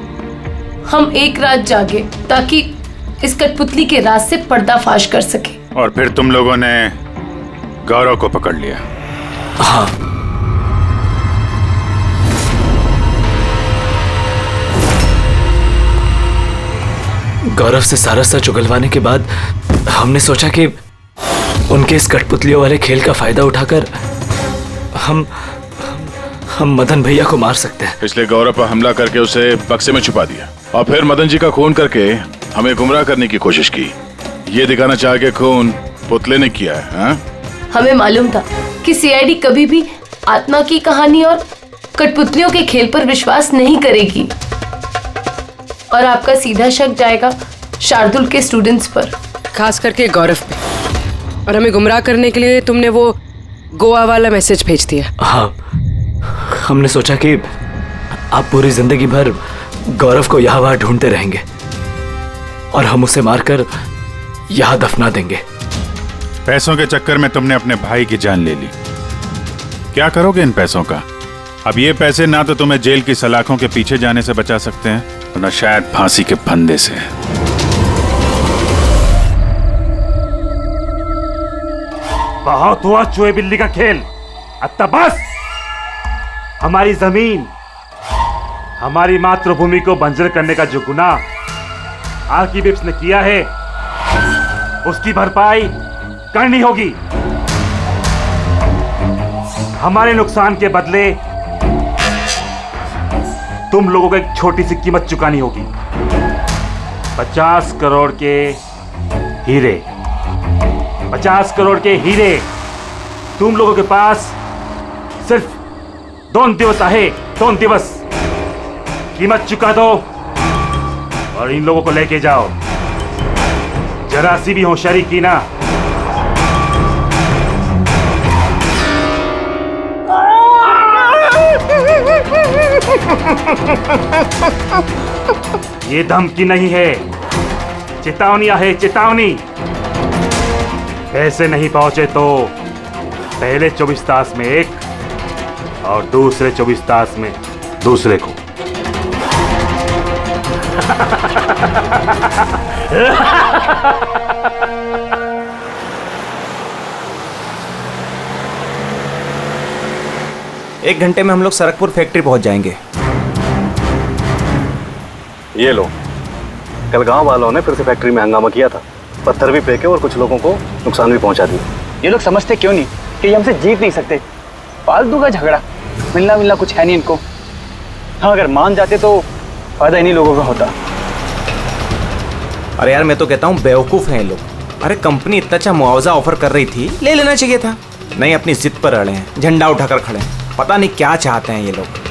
हम एक रात जागे ताकि इस कठपुतली के राज से पर्दाफाश कर सके। और फिर तुम लोगों ने गौरव को पकड़ लिया। हाँ गौरव से सारा सच उगलवाने के बाद हमने सोचा कि उनके इस कठपुतलियों वाले खेल का फायदा उठाकर हम मदन भैया को मार सकते हैं। इसलिए गौरव पर हमला करके उसे बक्से में छुपा दिया और फिर मदन जी का खून करके हमें गुमराह करने की कोशिश की। ये दिखाना चाह के खून पुतले ने किया है। हाँ? हमें मालूम था कि सीआईडी कभी भी आत्मा की कहानी और कठपुतलियों के खेल पर विश्वास नहीं करेगी और आपका सीधा शक जाएगा शार्दुल के स्टूडेंट्स पर, खास करके गौरव पे। और हमें गुमराह करने के लिए तुमने वो गोवा वाला मैसेज भेज दिया। हाँ, हमने सोचा कि आप पूरी जिंदगी भर गौरव को यहाँ वहाँ ढूंढते रहेंगे और हम उसे मारकर यहाँ दफना देंगे। पैसों के चक्कर में तुमने अपने भाई की जान ले ली। क्या करोगे इन पैसों का? अब ये पैसे ना तो तुम्हें जेल की सलाखों के पीछे जाने से बचा सकते हैं और ना शायद फांसी के फंदे से। बहुत हुआ चूहे बिल्ली का खेल, अब बस। हमारी जमीन, हमारी मातृभूमि को बंजर करने का जो गुनाह आर्किबिप्स ने किया है, उसकी भरपाई करनी होगी। हमारे नुकसान के बदले तुम लोगों को एक छोटी सी कीमत चुकानी होगी। 50 करोड़ के हीरे, 50 करोड़ के हीरे तुम लोगों के पास सिर्फ 2 दिवस आहे, 2 दिवस। कीमत चुका दो और इन लोगों को लेके जाओ। जरा सी भी होशियारी की ना, ये धमकी नहीं है, चेतावनी है, चेतावनी। पैसे नहीं पहुंचे तो पहले 24 तास में एक और दूसरे 24 तास में दूसरे को। एक घंटे में हम लोग सरकपुर फैक्ट्री पहुंच जाएंगे। ये लो, कल गांव वालों ने फिर से फैक्ट्री में हंगामा किया था, पत्थर भी फेंके और कुछ लोगों को नुकसान भी पहुंचा दिया। ये लोग समझते क्यों नहीं कि ये हमसे जीत नहीं सकते? फालतू का झगड़ा, मिलना कुछ है नहीं इनको। हाँ, अगर मान जाते तो फायदा इन्हीं लोगों का होता। अरे यार, मैं तो कहता हूँ बेवकूफ हैं ये लोग। अरे कंपनी इतना अच्छा मुआवजा ऑफर कर रही थी, ले लेना चाहिए था। नहीं, अपनी जिद पर अड़े हैं, झंडा उठाकर खड़े हैं। पता नहीं क्या चाहते हैं ये लोग।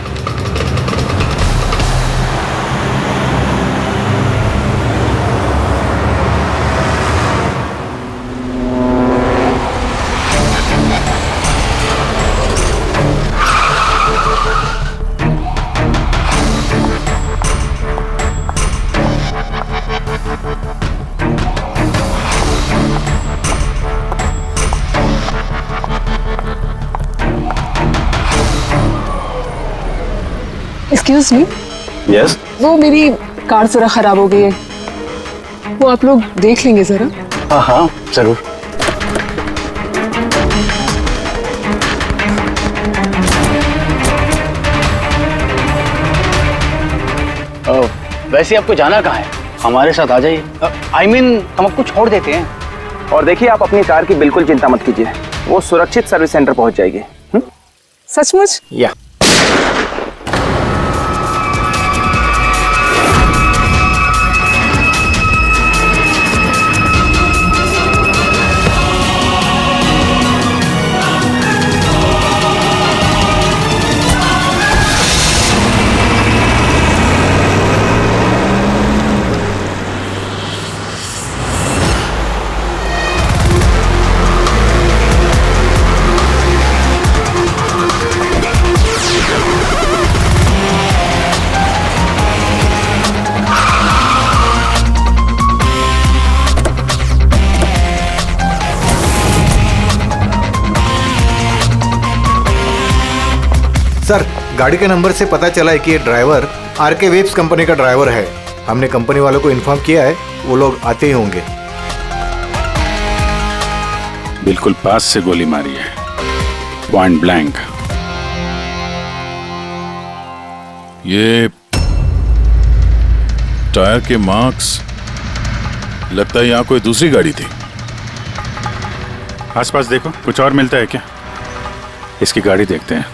Excuse me. यस। वो मेरी कार जरा खराब हो गई है, वो आप लोग देख लेंगे जरा। हाँ हाँ जरूर। वैसे आपको जाना कहाँ है? हमारे साथ आ जाइए। I mean, हम आपको छोड़ देते हैं। और देखिए, आप अपनी कार की बिल्कुल चिंता मत कीजिए, वो सुरक्षित सर्विस सेंटर पहुंच जाएगी। सचमुच? या सर, गाड़ी के नंबर से पता चला है कि ये ड्राइवर आरके वेब्स कंपनी का ड्राइवर है। हमने कंपनी वालों को इन्फॉर्म किया है, वो लोग आते ही होंगे। बिल्कुल पास से गोली मारी है, पॉइंट ब्लैंक। ये टायर के मार्क्स, लगता है यहाँ कोई दूसरी गाड़ी थी। आसपास देखो, कुछ और मिलता है क्या? इसकी गाड़ी देखते हैं।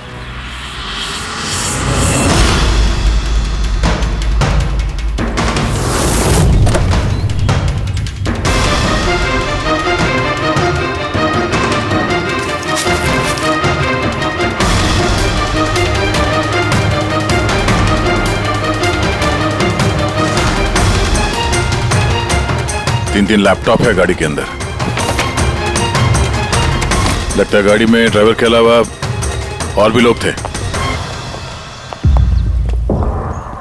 तीन लैपटॉप है गाड़ी के अंदर। लगता है गाड़ी में ड्राइवर के अलावा और भी लोग थे।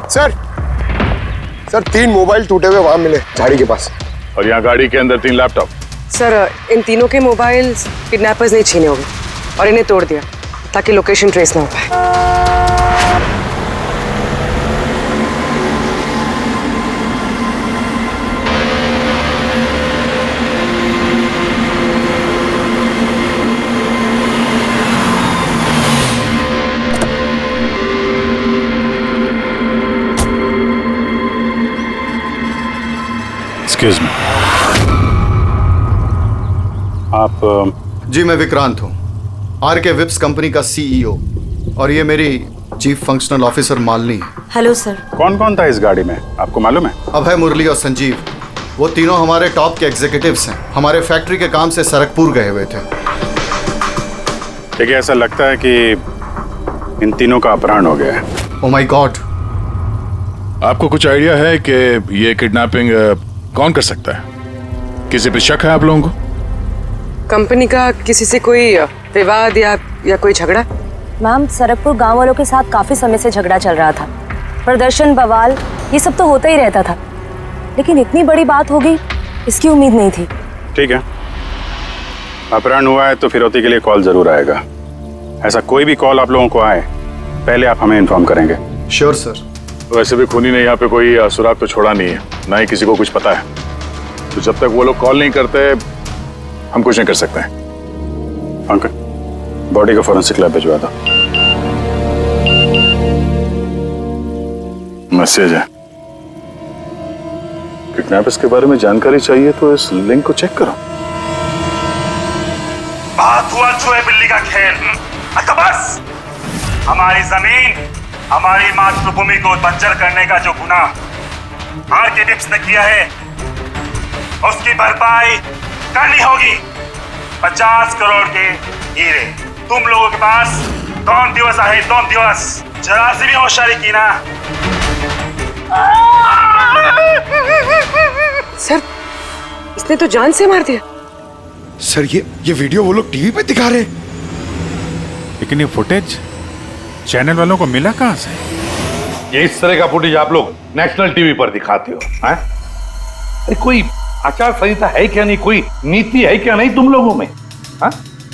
सर 3 मोबाइल टूटे हुए वहां मिले झाड़ी के पास। और यहाँ गाड़ी के अंदर 3 लैपटॉप। सर इन तीनों के मोबाइल्स किडनैपर्स ने छीने होंगे और इन्हें तोड़ दिया ताकि लोकेशन ट्रेस ना हो पाए। एक्सक्यूज मी, आप? जी मैं विक्रांत हूँ, आरके विप्स कंपनी का सीईओ, और ये मेरी चीफ फंक्शनल ऑफिसर मालिनी है। Hello sir. कौन कौन था इस गाड़ी में, आपको मालूम है? अभय, मुरली और संजीव, वो तीनों हमारे टॉप के एग्जीक्यूटिव्स हैं। हमारे फैक्ट्री के काम से सरकपुर गए हुए थे। देखिए, ऐसा लगता है कि इन तीनों का अपहरण हो गया है। Oh my God. आपको कुछ आइडिया है कि ये किडनैपिंग कौन कर सकता है? किसी पे शक है आप लोगों को? कंपनी का किसी से कोई विवाद या कोई झगड़ा? मैम, सरकपुर गांव वालों के साथ काफी समय से झगड़ा चल रहा था। प्रदर्शन, बवाल, ये सब तो होता ही रहता था, लेकिन इतनी बड़ी बात होगी इसकी उम्मीद नहीं थी। ठीक है, अपहरण हुआ है तो फिरौती के लिए कॉल जरूर आएगा। ऐसा कोई भी कॉल आप लोगों को आए, पहले आप हमें इन्फॉर्म करेंगे। Sure sir. वैसे भी खूनी ने यहाँ पे कोई सुराग तो छोड़ा नहीं है, ना ही किसी को कुछ पता है, तो जब तक वो लोग कॉल नहीं करते हम कुछ नहीं कर सकते हैं। अंकल, बॉडी को फॉरेंसिक लैब भिजवा दो। मैसेज है, किडनैपर्स के बारे में जानकारी चाहिए तो इस लिंक को चेक करो। बात हुआ चूहे बिल्ली का खेल। अच्छा बस, हमारी जमीन, हमारी मातृभूमि को बंजर करने का जो गुनाह आरके विप्स ने किया है, उसकी भरपाई करनी होगी। 50 करोड़ के हीरे तुम लोगों के पास 2 दिवस आए, 2 दिवस। जरा सी भी होशियारी की ना। सर, इसने तो जान से मार दिया। सर ये वीडियो वो लोग टीवी पे दिखा रहे हैं। लेकिन ये फुटेज चैनल वालों को मिला कहां से? ये इस तरह का फुटेज आप लोग नेशनल टीवी पर दिखाते हो, हैं? अरे कोई आचार संहिता है क्या नहीं, कोई नीति है क्या नहीं तुम लोगों में? हा?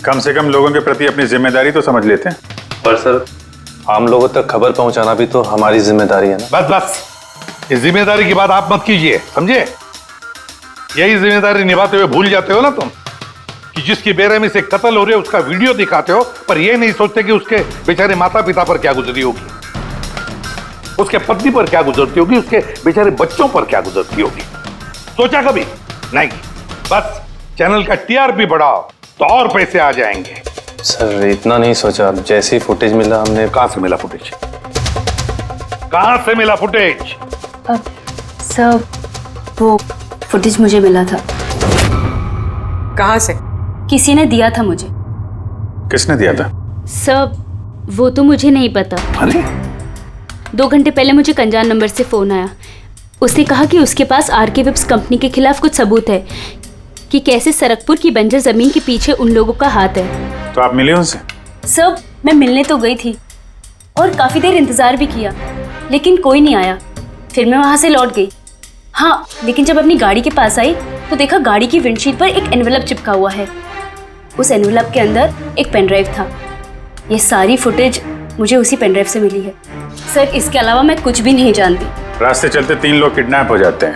कम से कम लोगों के प्रति अपनी जिम्मेदारी तो समझ लेते हैं। पर सर, आम लोगों तक खबर पहुंचाना भी तो हमारी जिम्मेदारी है ना। बस बस, इस जिम्मेदारी की बात आप मत कीजिए, समझे? यही जिम्मेदारी निभाते हुए भूल जाते हो ना तुम कि जिसकी बेरहमी से कत्ल हो रही है उसका वीडियो दिखाते हो, पर यह नहीं सोचते कि उसके बेचारे माता पिता पर क्या गुजरी होगी, उसके पत्नी पर क्या गुजरती होगी, उसके बेचारे बच्चों पर क्या गुजरती होगी। सोचा कभी नहीं? बस चैनल का टीआरपी बढ़ाओ तो और पैसे आ जाएंगे। सर इतना नहीं सोचा, जैसी फुटेज मिला हमने। कहां से मिला फुटेज? कहां से मिला फुटेज? सर, वो फुटेज मुझे मिला था। कहां से? किसी ने दिया था मुझे। किसने दिया था? सर, वो तो मुझे नहीं पता। अरे 2 घंटे पहले मुझे कंजान नंबर से फोन आया। उसने कहा कि उसके पास आरके विप्स कंपनी के खिलाफ कुछ सबूत है कि कैसे सरकपुर की बंजर जमीन के पीछे उन लोगों का हाथ है। तो आप मिले उनसे? सर, मैं मिलने तो गई थी और काफी देर इंतजार भी किया, लेकिन कोई नहीं आया। फिर मैं वहां से लौट गई। हाँ, लेकिन जब अपनी गाड़ी के पास आई तो देखा गाड़ी की विंडशीट पर एक एनवेलप चिपका हुआ है। उस एनवेलप के अंदर एक पेनड्राइव था। ये सारी फुटेज मुझे उसी पेनड्राइव से मिली है। सर, इसके अलावा मैं कुछ भी नहीं जानती। रास्ते चलते 3 लोग किडनैप हो जाते हैं,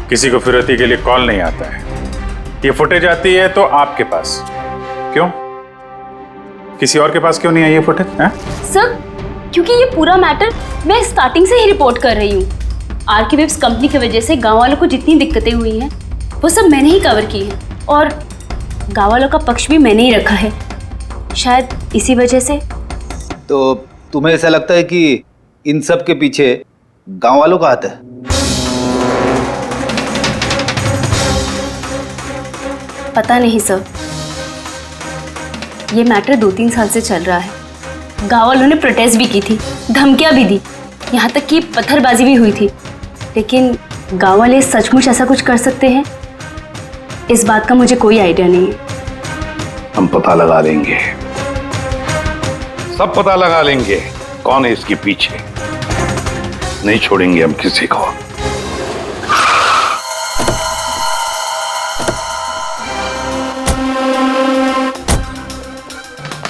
किसी को फिरौती के लिए कॉल नहीं आता है। ये फुटेज आती है तो आपके पास क्यों? किसी और के पास क्यों नहीं आई ये फुटेज? सर, क्योंकि ये पूरा मैटर मैं स्टार्टिंग से ही रिपोर्ट कर रही हूँ। आरके विप्स कंपनी की वजह से गांव वालों को जितनी दिक्कतें हुई हैं वो सब मैंने ही कवर की हैं, और गांव वालों का पक्ष भी मैंने ही रखा है। शायद इसी वजह से। तो तुम्हें ऐसा लगता है कि इन सब के पीछे गांव वालों का हाथ है? पता नहीं सर, ये मैटर 2-3 साल से चल रहा है। गांव वालों ने प्रोटेस्ट भी की थी, धमकियां भी दी, यहाँ तक कि पत्थरबाजी भी हुई थी, लेकिन गांव वाले सचमुच ऐसा कुछ कर सकते हैं इस बात का मुझे कोई आइडिया नहीं है। हम पता लगा लेंगे, सब पता लगा लेंगे कौन है इसके पीछे। नहीं छोड़ेंगे हम किसी को।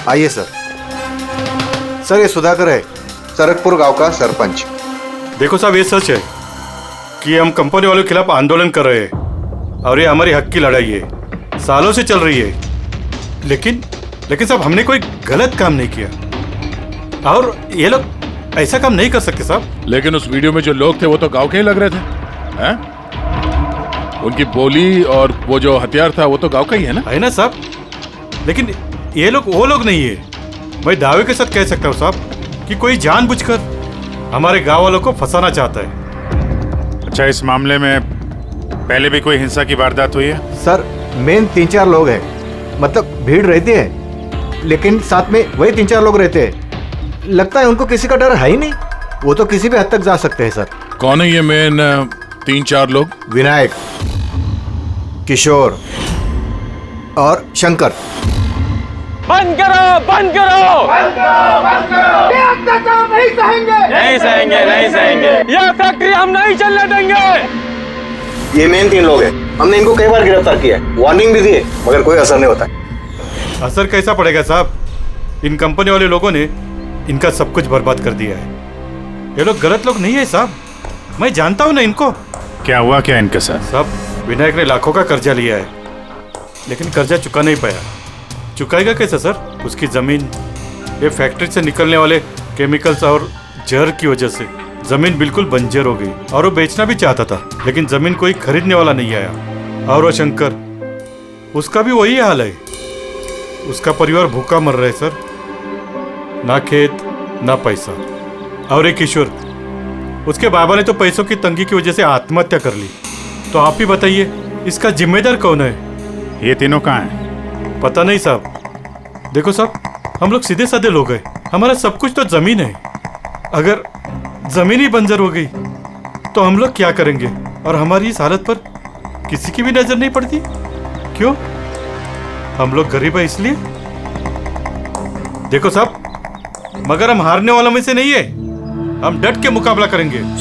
आइए सर। सर ये सुधाकर है, सरकपुर गांव का सरपंच। देखो साहब, ये सच है कि हम कंपनी वालों के खिलाफ आंदोलन कर रहे हैं और ये हमारी हक की लड़ाई है, सालों से चल रही है। लेकिन साहब हमने कोई गलत काम नहीं किया और ये लोग ऐसा काम नहीं कर सकते साहब। लेकिन उस वीडियो में जो लोग थे वो तो गांव के ही लग रहे थे, हैं? उनकी बोली और वो जो हथियार था वो तो गांव का ही है ना? है ना साहब, लेकिन ये लोग वो लोग नहीं है। मैं दावे के साथ कह सकता हूँ साहब कि कोई जानबूझकर हमारे गांव वालों को फंसाना चाहता है। अच्छा, इस मामले में पहले भी कोई हिंसा की वारदात हुई है? सर मेन 3-4 लोग हैं, मतलब भीड़ रहती है लेकिन साथ में वही 3-4 लोग रहते हैं। लगता है उनको किसी का डर है ही नहीं, वो तो किसी भी हद तक जा सकते हैं सर। कौन है ये मेन 3-4 लोग? विनायक, किशोर और शंकर। बंद करो, बंद करो, बंद करो, बंद करो। ये अत्याचार नहीं सहेंगे, नहीं सहेंगे, नहीं सहेंगे। ये फैक्ट्री हम नहीं चलने देंगे। ये मेन 3 लोग हैं, हमने इनको कई बार गिरफ्तार किया है, वार्निंग भी दी है, मगर कोई असर नहीं होता है। असर कैसा पड़ेगा साहब? इन कंपनी वाले लोगों ने इनका सब कुछ बर्बाद कर दिया है। ये लोग गलत लोग नहीं है साहब, मैं जानता हूँ ना इनको। क्या हुआ क्या इनके साथ? साहब विनायक ने लाखों का कर्जा लिया है, लेकिन कर्जा चुका नहीं पाया। चुकाएगा कैसे सर? उसकी जमीन ये फैक्ट्री से निकलने वाले केमिकल्स और जहर की वजह से जमीन बिल्कुल बंजर हो गई और वो बेचना भी चाहता था, लेकिन जमीन कोई खरीदने वाला नहीं आया। और वो शंकर, उसका भी वही हाल है। उसका परिवार भूखा मर रहा है सर, ना खेत ना पैसा। और एक किशोर, उसके बाबा ने तो पैसों की तंगी की वजह से आत्महत्या कर ली। तो आप ही बताइए इसका जिम्मेदार कौन है? ये तीनों कहाँ हैं? पता नहीं साहब। देखो साहब, हम लोग सीधे साधे लोग हैं, हमारा सब कुछ तो जमीन है। अगर जमीन ही बंजर हो गई तो हम लोग क्या करेंगे? और हमारी इस हालत पर किसी की भी नजर नहीं पड़ती। क्यों? हम लोग गरीब है इसलिए? देखो साहब, मगर हम हारने वालों में से नहीं है, हम डट के मुकाबला करेंगे। हम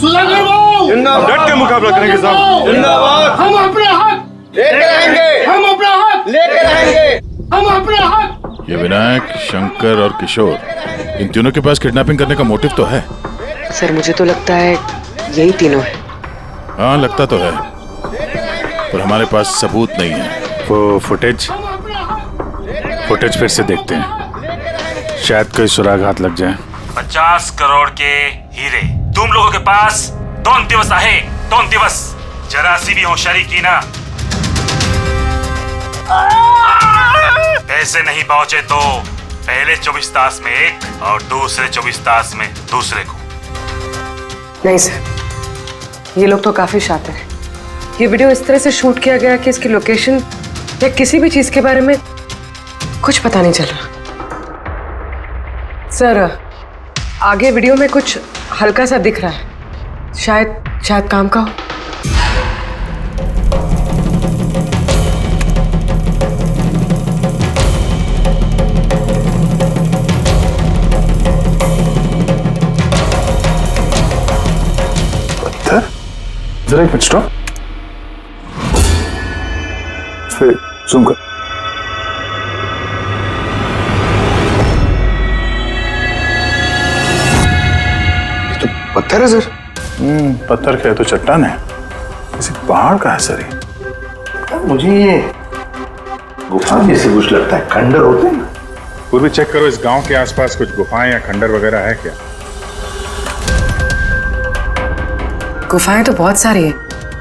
डट के मुकाबला करेंगे साहब। जिंदाबाद। हम अपने हक लेकर आएंगे, हम अपना हक लेकर आएंगे, हम अपने हक। ये विनायक, शंकर और किशोर, इन तीनों के पास किडनैपिंग करने का मोटिव तो है। सर मुझे तो लगता है यही तीनों है। हाँ लगता तो है, पर हमारे पास सबूत नहीं है। वो फुटेज फिर से देखते हैं, शायद कोई सुराग हाथ लग जाए। 50 करोड़ के हीरे तुम लोगों के पास 2 दिवस आहे, 2 दिवस। जरा सी भी होशियारी की ना, पैसे नहीं पहुंचे तो पहले 24 तास में एक और दूसरे 24 तास में दूसरे को। नहीं सर, ये लोग तो काफी शातिर हैं। ये वीडियो इस तरह से शूट किया गया कि इसकी लोकेशन या किसी भी चीज के बारे में कुछ पता नहीं चल रहा। सर आगे वीडियो में कुछ हल्का सा दिख रहा है, शायद काम का हो। जरा एक मिनट स्टॉप, फिर जूम कर। ये तो पत्थर है सर। पत्थर क्या है तो चट्टान है, किसी पहाड़ का है सर ये। मुझे ये गुफा जैसे कुछ लगता है, खंडर होते हैं ना। वो भी चेक करो, इस गांव के आसपास कुछ गुफाएं या खंडर वगैरह है क्या? गुफाएं तो बहुत सारी है,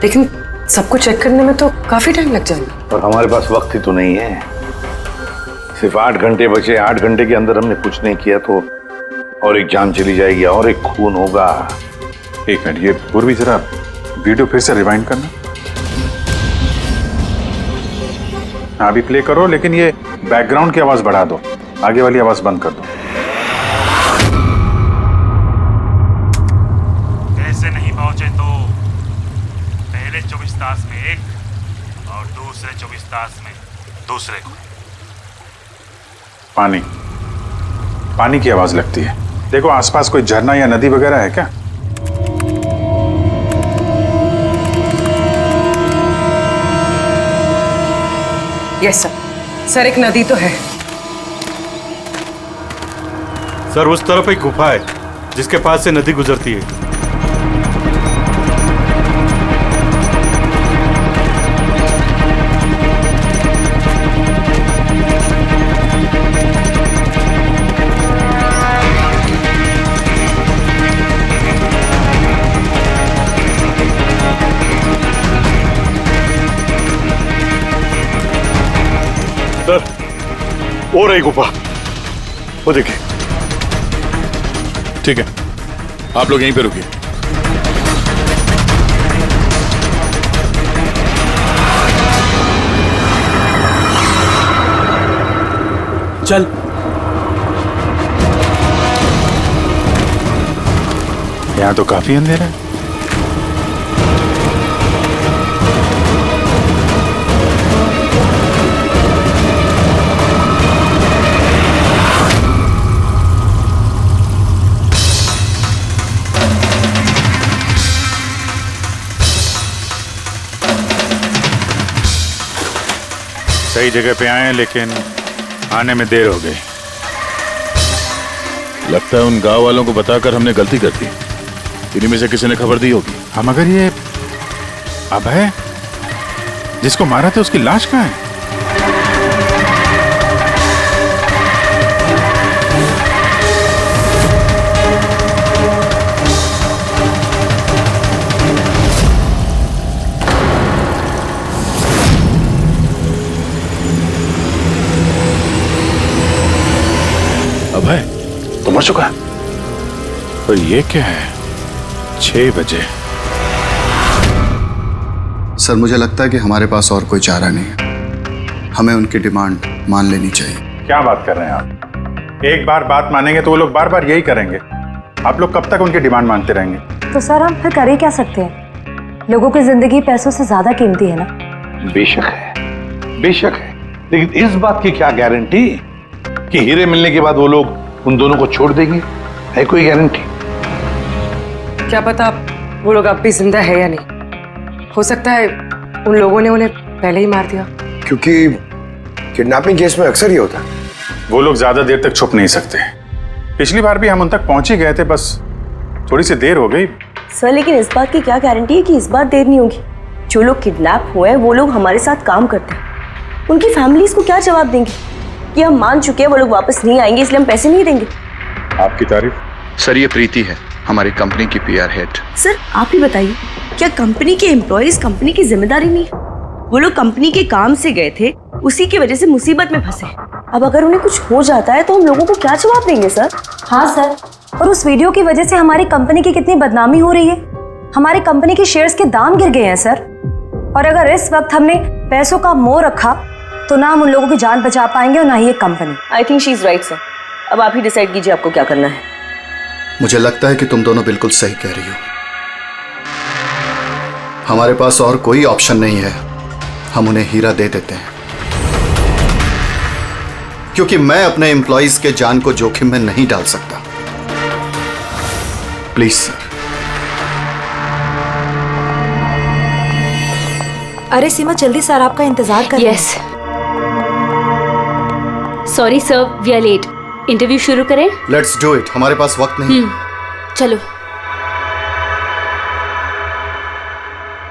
लेकिन सबको चेक करने में तो काफी टाइम लग जाएगा। और हमारे पास वक्त ही तो नहीं है, सिर्फ 8 घंटे बचे। 8 घंटे के अंदर हमने कुछ नहीं किया तो और एक जान चली जाएगी और एक खून होगा। एक मिनट, ये पूर्वी जरा वीडियो फिर से रिवाइंड करना। हाँ अभी प्ले करो, लेकिन ये बैकग्राउंड की आवाज बढ़ा दो, आगे वाली आवाज बंद कर दो। पैसे नहीं पहुंचे तो पहले 24 तास में एक और दूसरे 24 तास में दूसरे को। पानी पानी की आवाज लगती है। देखो आसपास कोई झरना या नदी वगैरह है क्या? यस सर, एक नदी तो है। सर उस तरफ एक गुफा है जिसके पास से नदी गुजरती है। सर वो रही गुफा, वो देखिए। ठीक है, आप लोग यहीं पे रुकिए। चल। यहाँ तो काफी अंधेरा है। सही जगह पे आए हैं लेकिन आने में देर हो गई। लगता है उन गांव वालों को बताकर हमने गलती कर दी। इन्हीं में से किसी ने खबर दी होगी। हाँ मगर ये अभय जिसको मारा था उसकी लाश कहाँ है? अभय तो मर चुका है। और ये क्या है? 6 बजे। सर मुझे लगता है कि हमारे पास और कोई चारा नहीं है। हमें उनकी डिमांड मान लेनी चाहिए। क्या बात कर रहे हैं आप? एक बार बात मानेंगे तो वो लोग बार बार यही करेंगे। आप लोग कब तक उनकी डिमांड मानते रहेंगे? तो सर हम फिर कर ही क्या सकते हैं? लोगों की जिंदगी पैसों से ज्यादा कीमती है ना। बेशक है, बेशक है, लेकिन इस बात की क्या गारंटी कि हीरे मिलने के बाद वो लोग उन दोनों को छोड़ देंगे? है कोई गारंटी? क्या पता वो लोग अब भी जिंदा है या नहीं। हो सकता है उन लोगों ने उन्हें पहले ही मार दिया। क्योंकि किडनैपिंग केस में अक्सर ही होता है। वो लोग ज्यादा देर तक छुप नहीं सकते। पिछली बार भी हम उन तक पहुंच ही गए थे, बस थोड़ी सी देर हो गई। सर लेकिन इस बात की क्या गारंटी है कि इस बार देर नहीं होगी? जो लोग किडनैप हुए हैं वो लोग हमारे साथ काम करते हैं। उनकी फैमिलीज को क्या जवाब देंगे कि हम मान चुके हैं वो लोग वापस नहीं आएंगे इसलिए हम पैसे नहीं देंगे? आपकी तारीफ। सर ये प्रीति है, हमारी कंपनी की पीआर हेड। सर आप ही बताइए, क्या कंपनी के एम्प्लॉयज कंपनी की जिम्मेदारी नहीं है? वो लोग कंपनी के काम से गए थे, उसी की वजह से मुसीबत में फंसे। अब अगर उन्हें कुछ हो जाता है तो हम लोगों को क्या जवाब देंगे सर? हाँ सर, और उस वीडियो की वजह से हमारी कंपनी की कितनी बदनामी हो रही है। हमारी कंपनी के शेयर्स के दाम गिर गए हैं सर। और अगर इस वक्त हमने पैसों का मोह रखा तो ना हम उन लोगों की जान बचा पाएंगे और ना ही ये company. I think she is right sir. अब आप ही डिसाइड कीजिए आपको क्या करना है। मुझे लगता है कि तुम दोनों बिल्कुल सही कह रही हो। हमारे पास और कोई ऑप्शन नहीं है, हम उन्हें हीरा दे देते हैं। क्योंकि मैं अपने एम्प्लॉइज के जान को जोखिम में नहीं डाल सकता। Please sir. अरे सीमा जल्दी सर आपका इंतजार कर। Yes sorry sir we are late. Interview शुरू करें? लेट्स डू इट, हमारे पास वक्त नहीं। चलो।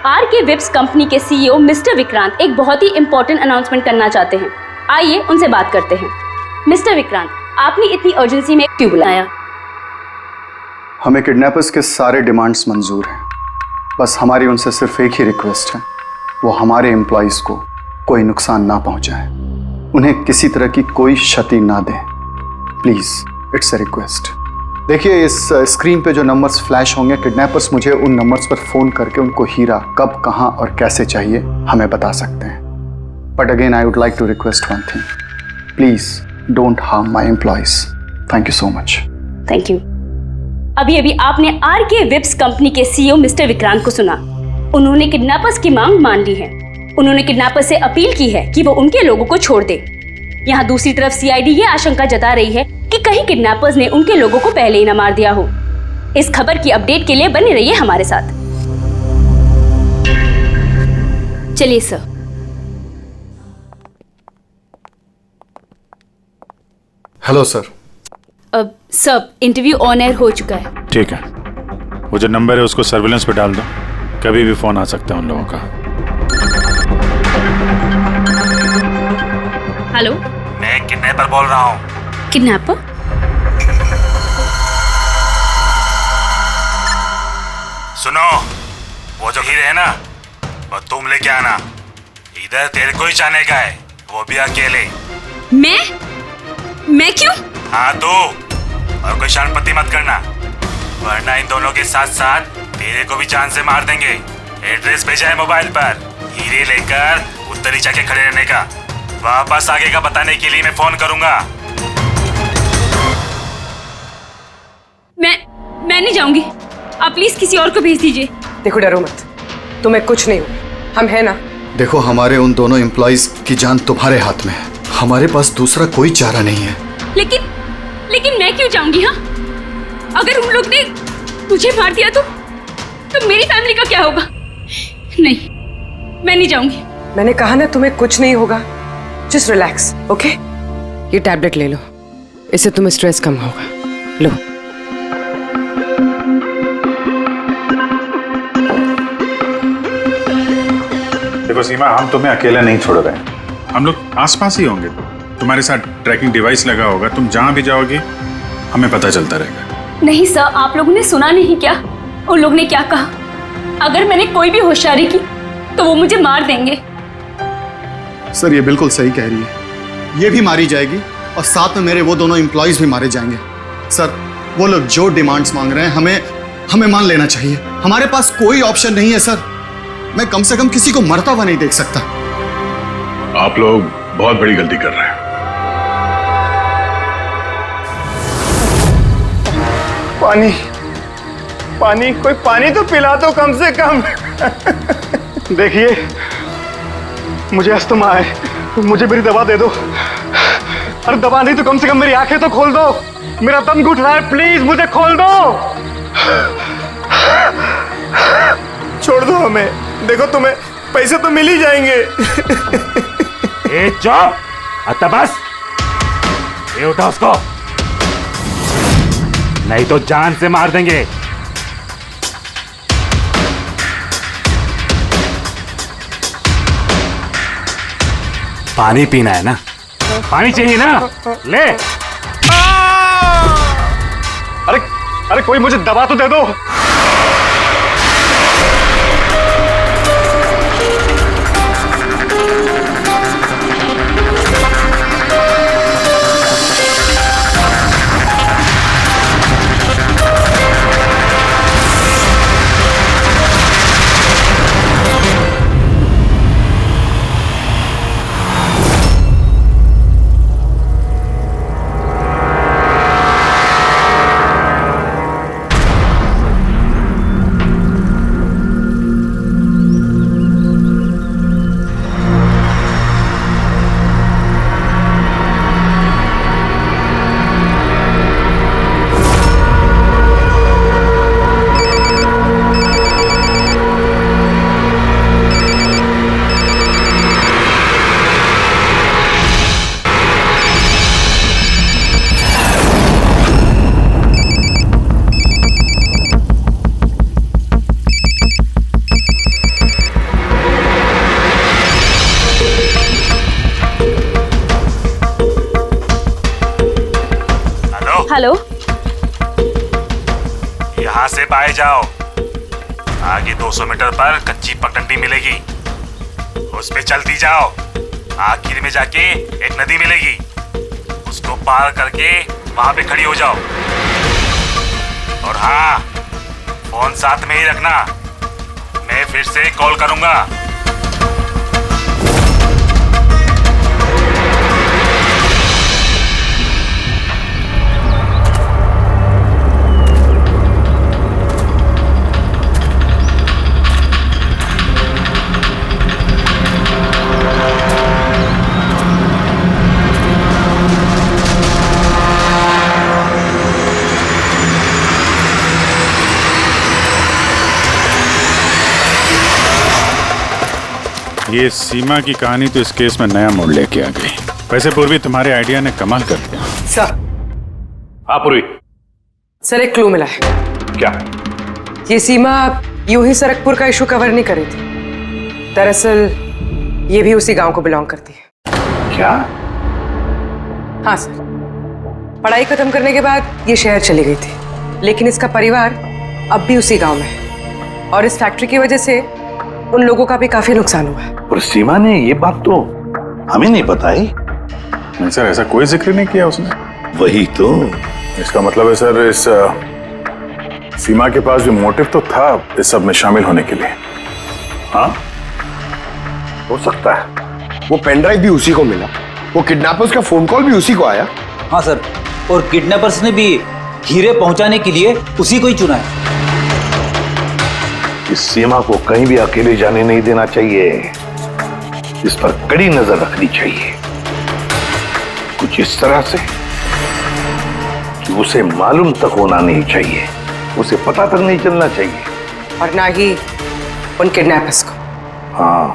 आरके विप्स कंपनी के सीईओ मिस्टर विक्रांत एक बहुत ही इंपॉर्टेंट अनाउंसमेंट करना चाहते हैं। आइए उनसे बात करते हैं। मिस्टर विक्रांत, आपने इतनी अर्जेंसी में क्यों बुलाया? हमें किडनैपर्स के सारे डिमांड्स मंजूर हैं। बस हमारी उनसे सिर्फ एक ही रिक्वेस्ट है, वो हमारे एम्प्लॉइज को कोई नुकसान ना पहुंचाए, उन्हें किसी तरह की कोई क्षति ना दें। Please it's a request. देखिए इस स्क्रीन पे जो नंबर्स फ्लैश होंगे, किडनैपर्स मुझे उन नंबर्स पर फोन करके उनको हीरा कब, कहां और कैसे चाहिए हमें बता सकते हैं। But again I would like to request one thing, please don't harm my employees. Thank you so much. Thank you. अभी अभी आपने आरके विप्स कंपनी के सीईओ मिस्टर विक्रांत को सुना। उन्होंने किडनैपर्स की मांग मान ली है। उन्होंने किडनैपर्स से अपील की है कि वो उनके लोगों को छोड़ दे। यहाँ दूसरी तरफ सीआईडी ये आशंका जता रही है कि कहीं किडनैपर्स ने उनके लोगों को पहले ही न मार दिया हो। इस खबर की अपडेट के लिए बने रहिए हमारे साथ। चलिए सर। Hello sir. अब सब इंटरव्यू ऑन एयर हो चुका है। ठीक है, वो जो नंबर है उसको सर्विलेंस पे डाल दो, कभी भी फोन आ सकता है उन लोगों का। हेलो, मैं किडनैपर बोल रहा हूँ। किडनैपर? सुनो, वो जो हीरे है ना, वो तुम लेके आना। इधर तेरे को ही जाने का है, वो भी अकेले। मैं क्यों? हाँ तो, और कोई शरणपति मत करना, वरना इन दोनों के साथ साथ तेरे को भी जान से मार देंगे। एड्रेस भेजा है मोबाइल पर, हीरे लेकर उधर ही जाके खड़े रहने का। वापस आगे का बताने के लिए मैं फोन करूंगा। मैं नहीं जाऊंगी, आप प्लीज किसी और को भेज दीजिए। देखो डरो मत, तुम्हें कुछ नहीं हो, हम हैं ना। देखो, हमारे उन दोनों एम्प्लॉइज की जान तुम्हारे हाथ में है, हमारे पास दूसरा कोई चारा नहीं है। लेकिन मैं क्यों जाऊंगी? हाँ, अगर उन लोग ने मुझे मार दिया तो मेरी फैमिली का क्या होगा? नहीं, मैं नहीं जाऊंगी। मैंने कहा ना तुम्हें कुछ नहीं होगा, जस्ट रिलैक्स, ओके? ये टैबलेट ले लो, इससे तुम्हें स्ट्रेस कम होगा। लो। देखो सीमा, हम तुम्हें अकेला नहीं छोड़ रहे हैं, हम लोग आसपास ही होंगे। तुम्हारे साथ ट्रैकिंग डिवाइस लगा होगा, तुम जहां भी जाओगी हमें पता चलता रहेगा। नहीं सर, आप लोगों ने सुना नहीं क्या उन लोग ने क्या कहा? अगर मैंने कोई भी होशियारी की तो वो मुझे मार देंगे। सर, ये बिल्कुल सही कह रही है, ये भी मारी जाएगी और साथ में मेरे वो दोनों एम्प्लॉइज भी मारे जाएंगे। सर, वो लोग जो डिमांड्स मांग रहे हैं हमें मान लेना चाहिए। हमारे पास कोई ऑप्शन नहीं है सर, मैं कम से कम किसी को मरता हुआ नहीं देख सकता। आप लोग बहुत बड़ी गलती कर रहे हैं। पानी, कोई पानी तो पिला दो कम से कम। देखिए, मुझे अस्थमा है, मुझे मेरी दवा दे दो। अरे दवा नहीं तो कम से कम मेरी आंखें तो खोल दो, मेरा दम घुट रहा है, प्लीज मुझे खोल दो। छोड़ दो हमें, देखो तुम्हें पैसे तो मिल ही जाएंगे। ए चुप, आता बस, ये उठा उसको, नहीं तो जान से मार देंगे। पानी पीना है ना? पानी चाहिए ना? ले। अरे कोई मुझे दवा तो दे दो। हेलो, यहाँ से बाहर जाओ, आगे 200 मीटर पर कच्ची पगडंडी मिलेगी, उस पे चलती जाओ। आखिर में जाके एक नदी मिलेगी, उसको पार करके वहां पे खड़ी हो जाओ। और हाँ, फोन साथ में ही रखना, मैं फिर से कॉल करूंगा। ये सीमा की कहानी तो इस केस में नया मोड़ लेके आ गई। वैसे पूर्वी, तुम्हारे आइडिया ने कमाल कर दिया। सर। हाँ पूर्वी। सर, एक क्लू मिला है। क्या? ये सीमा यूं ही सरकपुर का इशू कवर नहीं कर रही थी। दरअसल ये भी उसी गांव को बिलोंग करती है। क्या? हाँ सर, पढ़ाई खत्म करने के बाद ये शहर चली गई थी, लेकिन इसका परिवार अब भी उसी गांव में है और इस फैक्ट्री की वजह से उन लोगों का भी काफी नुकसान हुआ है। और सीमा ने ये बात तो हमें नहीं बताई। नहीं सर, ऐसा कोई जिक्र नहीं किया उसने। वही तो। इसका मतलब है सर, इस सीमा के पास भी मोटिव तो था इस सब में शामिल होने के लिए। हाँ, हो सकता है। वो पेन ड्राइव भी उसी को मिला, वो किडनैपर्स का फोन कॉल भी उसी को आया। हाँ सर, और किडनैपर्स ने भी हीरे पहुंचाने के लिए उसी को ही चुना है। इस सीमा को कहीं भी अकेले जाने नहीं देना चाहिए। इस पर कड़ी नजर रखनी चाहिए, कुछ इस तरह से कि उसे मालूम तक होना नहीं चाहिए, उसे पता तक नहीं चलना चाहिए, और ना ही उन किडनैपर्स को। हाँ।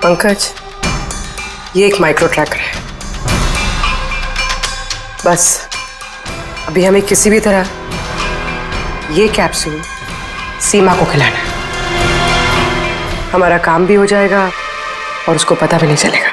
पंकज, ये एक माइक्रो ट्रैकर है। बस अभी हमें किसी भी तरह ये कैप्सूल सीमा को खिलाना है। हमारा काम भी हो जाएगा और उसको पता भी नहीं चलेगा।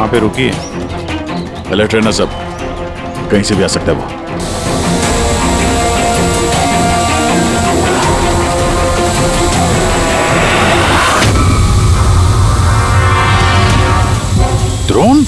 पे रुकी। अलर्ट रहना सब, कहीं से भी आ सकता है वो। ड्रोन?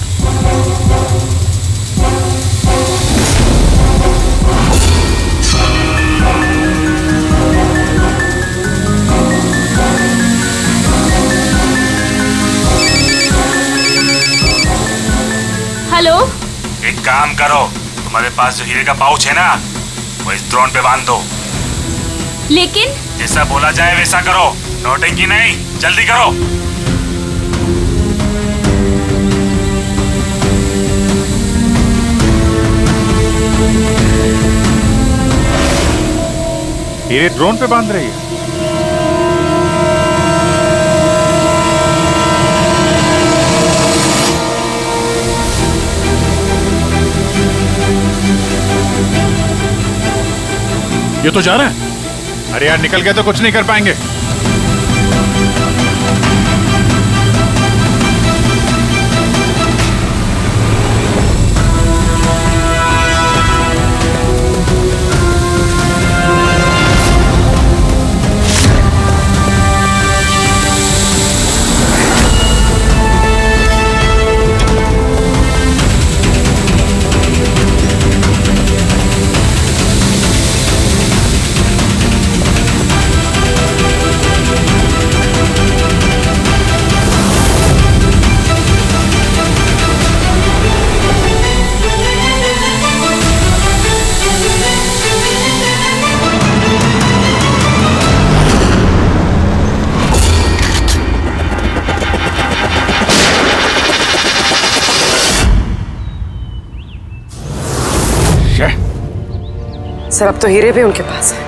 हेलो, एक काम करो, तुम्हारे पास जो हीरे का पाउच है ना, वो इस ड्रोन पे बांध दो। लेकिन जैसा बोला जाए वैसा करो, नौटंकी नहीं, जल्दी करो। हीरे ड्रोन पे बांध रही है। ये तो जा रहा है। अरे यार, निकल गया तो कुछ नहीं कर पाएंगे। सर अब तो हीरे भी उनके पास है।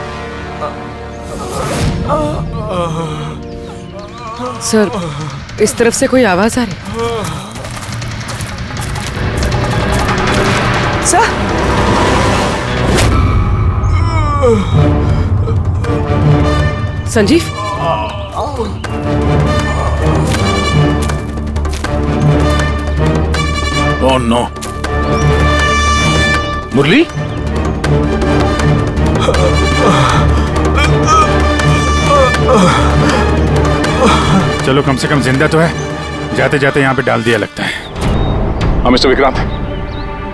सर इस तरफ से कोई आवाज आ रही है। सर संजीव, ओह नो, मुरली? चलो कम से कम जिंदा तो है। जाते जाते यहाँ पे डाल दिया लगता है। हाँ मिस्टर विक्रांत,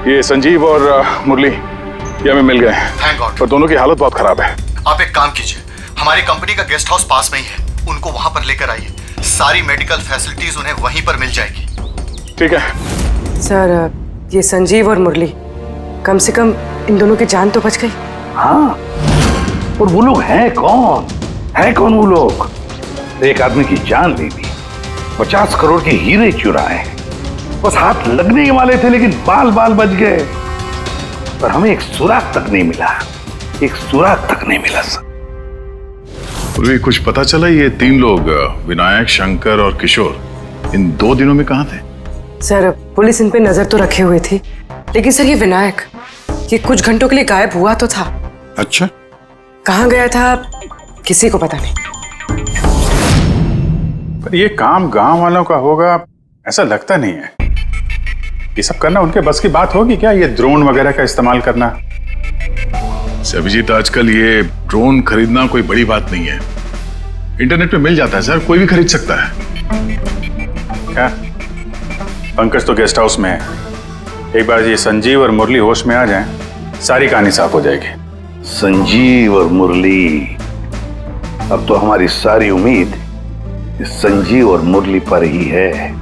ये संजीव और मुरली ये हमें मिल गए हैं। Thank God. पर दोनों की हालत बहुत खराब है। आप एक काम कीजिए, हमारी कंपनी का गेस्ट हाउस पास में ही है, उनको वहां पर लेकर आइए। सारी मेडिकल फैसिलिटीज उन्हें वहीं पर मिल जाएगी। ठीक है सर ये संजीव और मुरली, कम से कम इन दोनों की जान तो बच गई। हाँ, और वो लोग हैं कौन? है कौन वो लोग? एक आदमी की जान ले ली, 50 करोड़ के हीरे चुराए, बस हाथ लगने ही वाले थे लेकिन बाल बाल बच गए। पर हमें एक सुराग तक नहीं मिला, एक सुराग तक नहीं मिला सर। मुरली, कुछ पता चला ये 3 लोग विनायक, शंकर और किशोर इन 2 दिनों में कहाँ थे? सर पुलिस इन पे नजर तो रखे हुए थी, लेकिन सर ये विनायक ये कुछ घंटों के लिए गायब हुआ तो था। अच्छा, कहाँ गया था किसी को पता नहीं। पर ये काम गांव वालों का होगा ऐसा लगता नहीं है। ये सब करना उनके बस की बात होगी क्या? ये ड्रोन वगैरह का इस्तेमाल करना? अभिजीत, आजकल ये ड्रोन खरीदना कोई बड़ी बात नहीं है। इंटरनेट पे मिल जाता है सर, कोई भी खरीद सकता है। क्या पंकज तो गेस्ट हाउस में है, एक बार ये संजीव और मुरली होश में आ जाएं, सारी कहानी साफ हो जाएगी। संजीव और मुरली, अब तो हमारी सारी उम्मीद इस संजीव और मुरली पर ही है।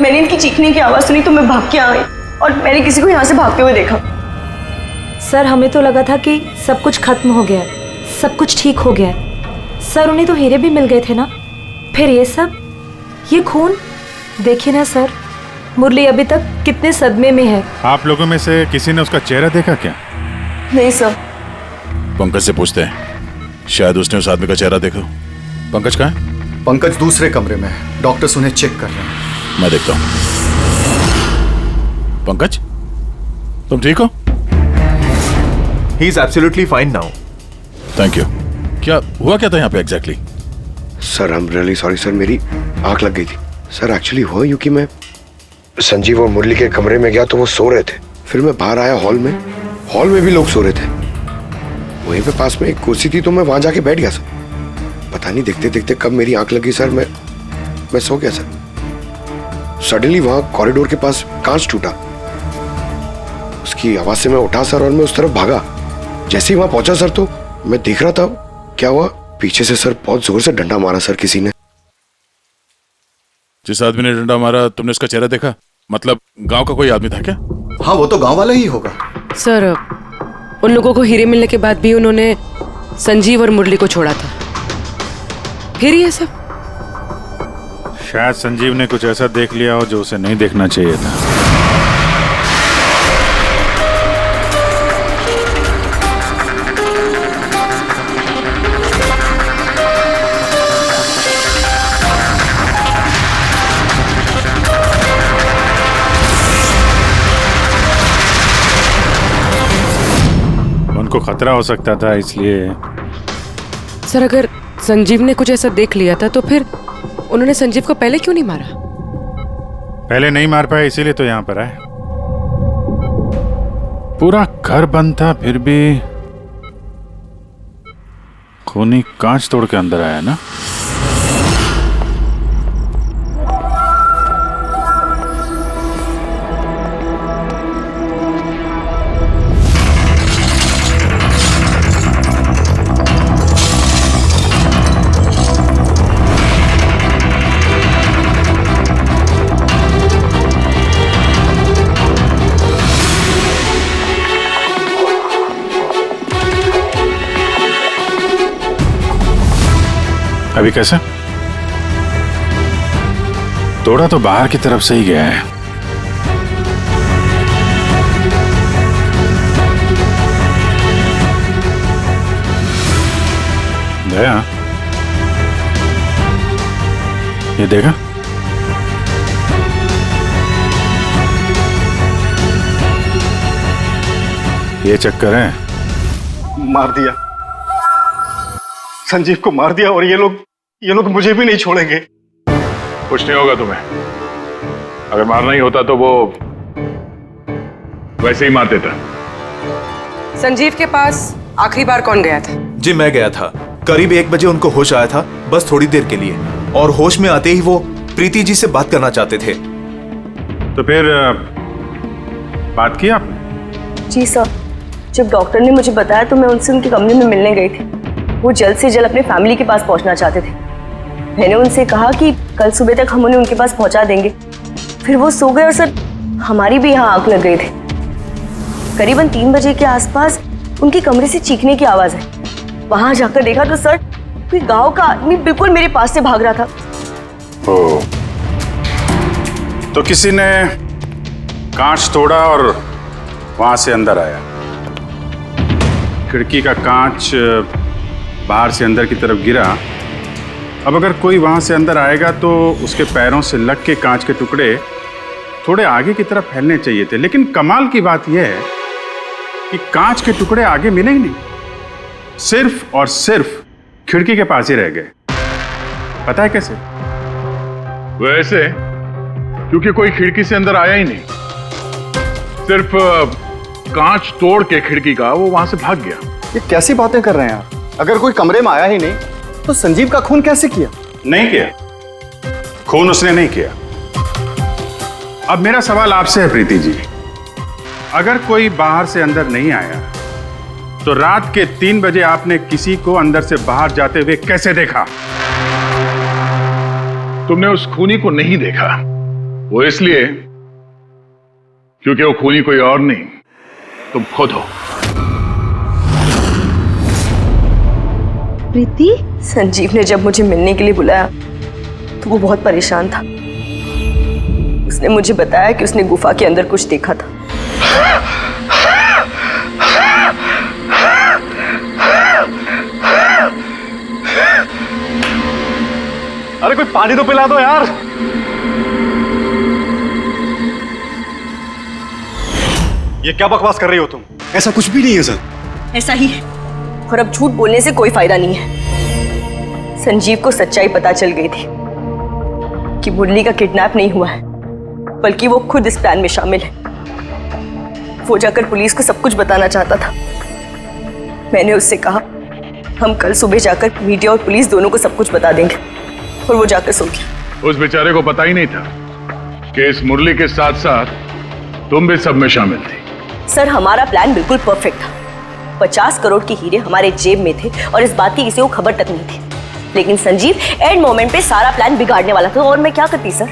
मैंने इनकी चीखने की आवाज सुनी तो मैं भाग के आ गई और मैंने किसी को यहाँ से भागते हुए देखा। सर हमें तो लगा था कि सब कुछ खत्म हो गया है, सब कुछ ठीक हो गया है। सर उन्हें तो हीरे भी मिल गए थे ना, फिर ये सब, ये खून देखिए ना सर। मुरली अभी तक कितने सदमे में है। आप लोगों में से किसी ने उसका चेहरा देखा क्या? नहीं सर। पंकज से पूछते हैं, शायद उसने उस आदमी का चेहरा देखा। पंकज कहाँ है? पंकज दूसरे कमरे में है, डॉक्टर्स उन्हें चेक कर रहे हैं। मैं देखता हूं। पंकज, तुम ठीक हो? He is absolutely fine now. Thank you. क्या हुआ क्या था यहाँ पे exactly? Sir I am really sorry sir, मेरी आंख लग गई थी। सर एक्चुअली हुआ यूं कि मैं संजीव और मुरली के कमरे में गया तो वो सो रहे थे, फिर मैं बाहर आया हॉल में भी लोग सो रहे थे। वहीं पे पास में एक कुर्सी थी तो मैं वहां जाके बैठ गया सर। पता नहीं देखते देखते कब मेरी आंख लगी सर, मैं सो गया सर। सडनली वहां कॉरिडोर के पास कांच टूटा, उसकी आवाज से मैं उठा सर और मैं उस तरफ भागा। जैसे ही वहां पहुंचा सर तो मैं देख रहा था क्या हुआ, पीछे से सर बहुत जोर से डंडा मारा सर किसी ने। जिस आदमी ने डंडा मारा तुमने उसका चेहरा देखा? मतलब गांव का कोई आदमी था क्या? हाँ वो तो गांव वाला ही होगा। सर उन लोगों को हीरे मिलने के बाद भी उन्होंने संजीव और मुरली को छोड़ा था, फिर ये सब। शायद संजीव ने कुछ ऐसा देख लिया हो जो उसे नहीं देखना चाहिए था। उनको खतरा हो सकता था, इसलिए। सर अगर संजीव ने कुछ ऐसा देख लिया था तो फिर उन्होंने संजीव को पहले क्यों नहीं मारा? पहले नहीं मार पाए इसीलिए तो यहाँ पर आए। पूरा घर बंद था फिर भी खूनी कांच तोड़ के अंदर आया ना। अभी कैसे? तोड़ा तो बाहर की तरफ से ही गया है। दया, ये देखा? ये चक्कर है। मार दिया, संजीव को मार दिया, और ये लोग मुझे भी नहीं छोड़ेंगे। कुछ नहीं होगा तुम्हें। अगर मारना ही होता तो वो वैसे ही मार देता। संजीव के पास आखिरी बार कौन गया था? जी मैं गया था। करीब 1 बजे उनको होश आया था, बस थोड़ी देर के लिए, और होश में आते ही वो प्रीति जी से बात करना चाहते थे। तो फिर बात की आपने? जी सर, जब डॉक्टर ने मुझे बताया तो मैं उनसे उनके कमरे में मिलने गई थी। वो जल्द से जल्द अपने फैमिली के पास पहुंचना चाहते थे। मैंने उनसे कहा कि कल सुबह तक हम उन्हें उनके पास पहुंचा देंगे। फिर वो सो गए और सर हमारी भी यहाँ आंख लग गई थी। करीबन 3 बजे के आसपास उनके कमरे से चीखने की आवाज आई। वहां जाकर देखा तो सर कोई गांव का आदमी बिल्कुल मेरे पास से भाग रहा था। ओ, तो किसी ने कांच तोड़ा और वहां से अंदर आया। खिड़की का कांच बाहर से अंदर की तरफ गिरा। अब अगर कोई वहां से अंदर आएगा तो उसके पैरों से लग के कांच के टुकड़े थोड़े आगे की तरफ फैलने चाहिए थे, लेकिन कमाल की बात यह है कि कांच के टुकड़े आगे मिले ही नहीं, सिर्फ और सिर्फ खिड़की के पास ही रह गए। पता है कैसे? वैसे क्योंकि कोई खिड़की से अंदर आया ही नहीं, सिर्फ कांच तोड़ के खिड़की का वो वहां से भाग गया। ये कैसी बातें कर रहे हैं आप? अगर कोई कमरे में आया ही नहीं तो संजीव का खून कैसे किया? नहीं किया, खून उसने नहीं किया। अब मेरा सवाल आपसे है प्रीति जी, अगर कोई बाहर से अंदर नहीं आया तो रात के 3 बजे आपने किसी को अंदर से बाहर जाते हुए कैसे देखा? तुमने उस खूनी को नहीं देखा, वो इसलिए क्योंकि वो खूनी कोई और नहीं, तुम खुद हो। प्रीति? संजीव ने जब मुझे मिलने के लिए बुलाया तो वो बहुत परेशान था। उसने मुझे बताया कि उसने गुफा के अंदर कुछ देखा था। अरे कोई पानी तो पिला दो यार। ये क्या बकवास कर रही हो तुम? ऐसा कुछ भी नहीं है सर। ऐसा ही है, और अब झूठ बोलने से कोई फायदा नहीं है। संजीव को सच्चाई पता चल गई थी कि मुरली का किडनैप नहीं हुआ है, बल्कि वो खुद इस प्लान में शामिल है। वो जाकर पुलिस को सब कुछ बताना चाहता था। मैंने उससे कहा हम कल सुबह जाकर मीडिया और पुलिस दोनों को सब कुछ बता देंगे, और वो जाकर सो गया। उस बेचारे को पता ही नहीं था कि इस मुरली के साथ साथ तुम भी सब में शामिल थी। सर हमारा प्लान बिल्कुल परफेक्ट था। 50 करोड़ के हीरे हमारे जेब में थे और इस बात की किसी को खबर तक नहीं थी। लेकिन संजीव एंड मोमेंट पे सारा प्लान बिगाड़ने वाला था, और मैं क्या करती सर?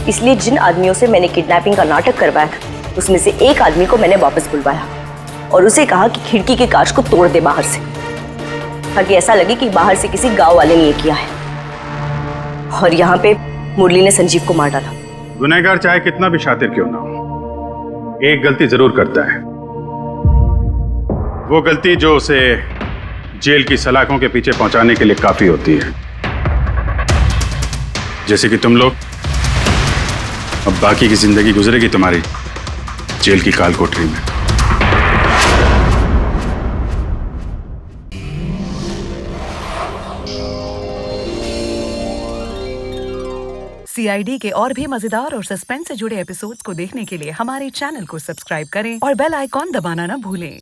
इसलिए जिन आदमियों से मैंने किडनैपिंग का नाटक करवाया था उसमें से एक आदमी को मैंने वापस बुलवाया और उसे कहा कि खिड़की के कांच को तोड़ दे बाहर से, ताकि ऐसा लगे कि बाहर से किसी गांव वाले ने ये किया है। और यहाँ पे मुरली ने संजीव को मार डाला। गुनहगार चाहे कितना भी शातिर क्यों ना हो, एक गलती जरूर करता है। वो गलती जो उसे जेल की सलाखों के पीछे पहुंचाने के लिए काफी होती है। जैसे कि तुम लोग, अब बाकी की जिंदगी गुजरेगी तुम्हारी जेल की काल कोठरी में। CID के और भी मजेदार और सस्पेंस से जुड़े एपिसोड्स को देखने के लिए हमारे चैनल को सब्सक्राइब करें और बेल आइकॉन दबाना ना भूलें।